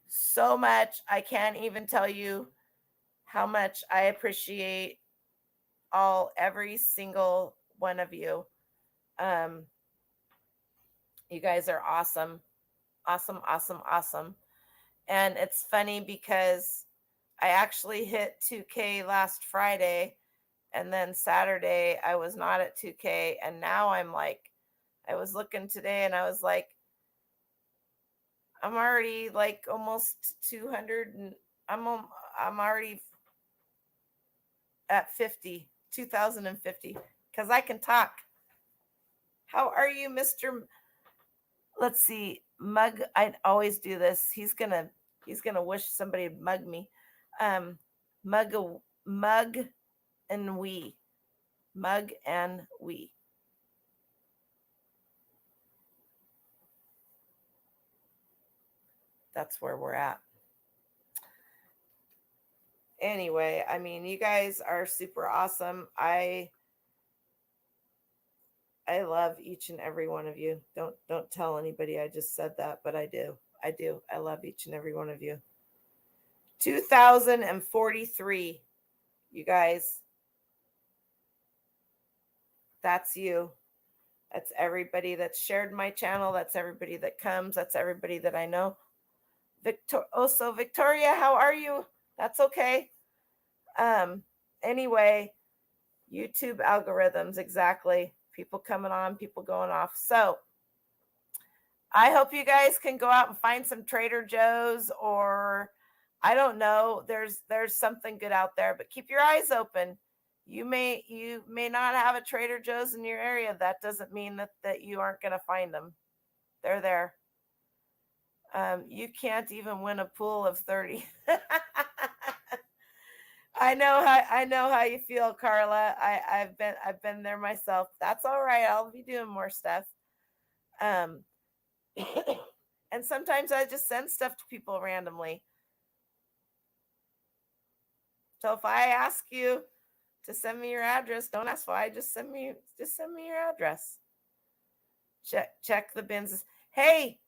so much. I can't even tell you how much I appreciate every single one of you. You guys are awesome. Awesome, awesome, awesome. And it's funny because I actually hit 2K last Friday, and then Saturday I was not at 2K, and now I'm like, I was looking today and I was like, I'm already like almost 200 and I'm already at 50, 2050 because I can talk. How are you, Mr. Let's see, Mug. I always do this. He's gonna wish somebody would mug me. Mug and we. Mug and we. That's where we're at. Anyway, I mean, you guys are super awesome. I love each and every one of you. Don't tell anybody I just said that, but I do. I love each and every one of you. 2043, you guys. That's you. That's everybody that's shared my channel. That's everybody that comes. That's everybody that I know. Victoria, how are you? That's okay. Anyway, YouTube algorithms, exactly. People coming on, people going off. So I hope you guys can go out and find some Trader Joe's, or I don't know. There's something good out there, but keep your eyes open. You may not have a Trader Joe's in your area. That doesn't mean that you aren't going to find them. They're there. You can't even win a pool of 30. I know how you feel, Carla. I've been there myself. That's all right. I'll be doing more stuff. And sometimes I just send stuff to people randomly. So if I ask you to send me your address, don't ask why. Just send me your address. Check the bins. Hey,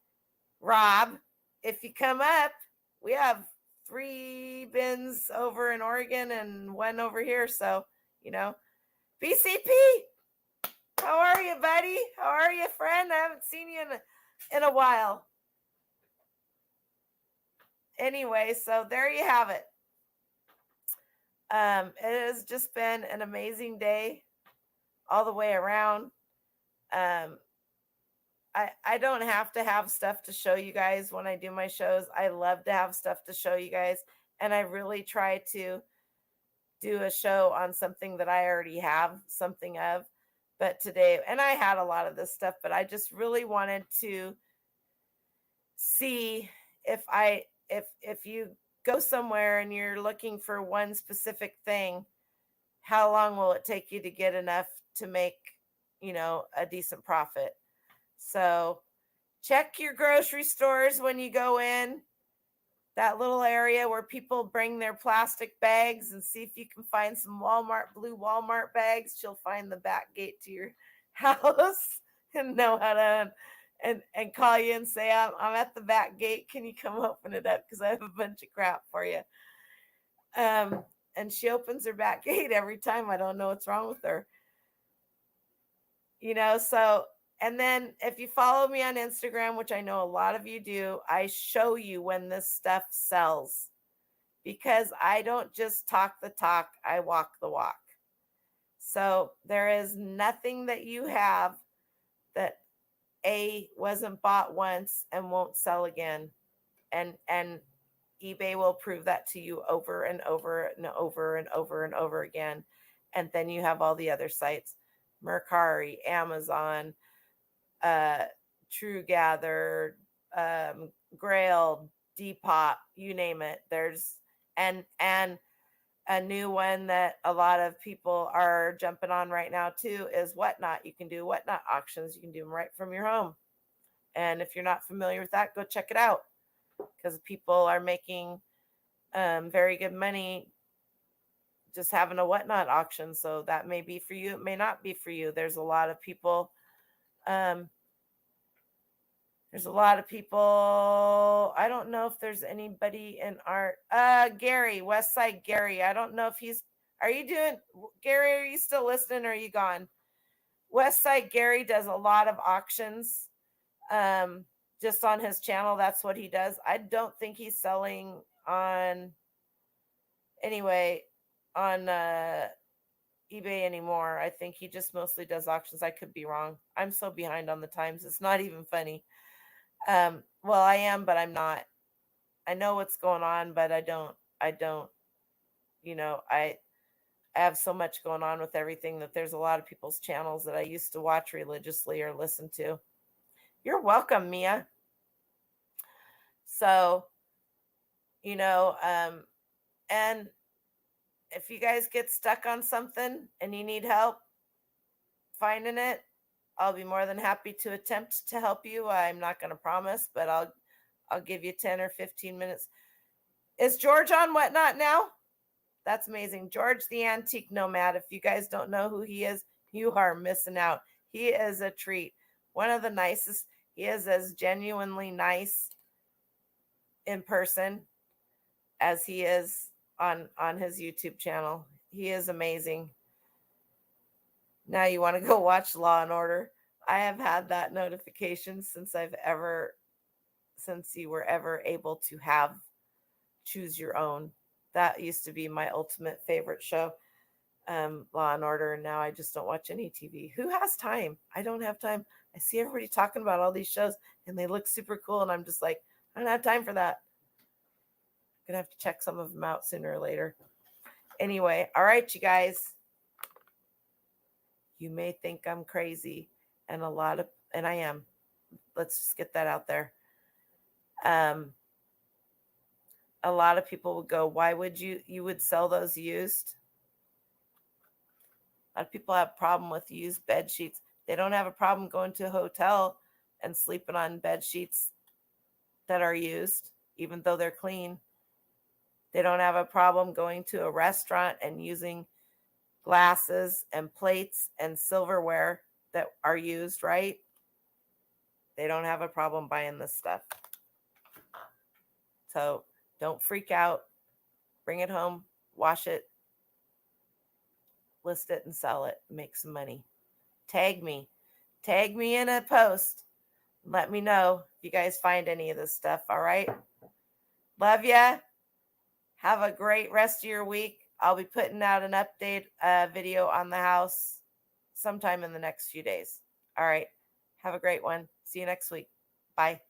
Rob, if you come up, we have 3 bins over in Oregon and 1 over here. So, BCP, how are you, buddy? How are you, friend? I haven't seen you in a while. Anyway, so there you have it. It has just been an amazing day all the way around. I don't have to have stuff to show you guys when I do my shows. I love to have stuff to show you guys. And I really try to do a show on something that I already have something of. But today, and I had a lot of this stuff, but I just really wanted to see if you go somewhere and you're looking for one specific thing, how long will it take you to get enough to make, a decent profit? So check your grocery stores when you go in that little area where people bring their plastic bags, and see if you can find some blue Walmart bags. She'll find the back gate to your house and know how to and call you and say, I'm at the back gate. Can you come open it up? Because I have a bunch of crap for you. And she opens her back gate every time. I don't know what's wrong with her. So, and then if you follow me on Instagram, which I know a lot of you do, I show you when this stuff sells, because I don't just talk the talk, I walk the walk. So there is nothing that you have that wasn't bought once and won't sell again. And eBay will prove that to you over and over and over and over and over again. And then you have all the other sites, Mercari, Amazon, True Gather, Grail, Depop, you name it. There's and a new one that a lot of people are jumping on right now too is Whatnot. You can do Whatnot auctions. You can do them right from your home. And if you're not familiar with that, go check it out, because people are making very good money just having a Whatnot auction. So that may be for you. It may not be for you. There's a lot of people. I don't know if there's anybody in art. Gary, Westside Gary. I don't know if Gary, are you still listening, or are you gone? Westside Gary does a lot of auctions. Just on his channel, that's what he does. I don't think he's selling on eBay anymore. I think he just mostly does auctions. I could be wrong. I'm so behind on the times. It's not even funny. Well, I am, but I'm not. I know what's going on, but I don't, I have so much going on with everything that there's a lot of people's channels that I used to watch religiously or listen to. You're welcome, Mia. So, and if you guys get stuck on something and you need help finding it, I'll be more than happy to attempt to help you. I'm not going to promise, but I'll give you 10 or 15 minutes. Is George on Whatnot now? That's amazing. George the Antique Nomad. If you guys don't know who he is, you are missing out. He is a treat. One of the nicest. He is as genuinely nice in person as he is on his YouTube channel. He is amazing. Now you want to go watch Law and Order. I have had that notification since you were ever able to choose your own. That used to be my ultimate favorite show, Law and Order, and now I just don't watch any TV. Who has time? I don't have time. I see everybody talking about all these shows, and they look super cool, and I'm just like, I don't have time for that. I'm gonna have to check some of them out sooner or later. Anyway, all right, you guys. You may think I'm crazy, and I am. Let's just get that out there. A lot of people would go, why would you would sell those used? A lot of people have a problem with used bed sheets. They don't have a problem going to a hotel and sleeping on bed sheets that are used, even though they're clean. They don't have a problem going to a restaurant and using glasses and plates and silverware that are used, right? They don't have a problem buying this stuff. So don't freak out. Bring it home, wash it, list it, and sell it. Make some money. Tag me in a post. Let me know if you guys find any of this stuff. All right. Love ya. Have a great rest of your week. I'll be putting out an update video on the house sometime in the next few days. All right. Have a great one. See you next week. Bye.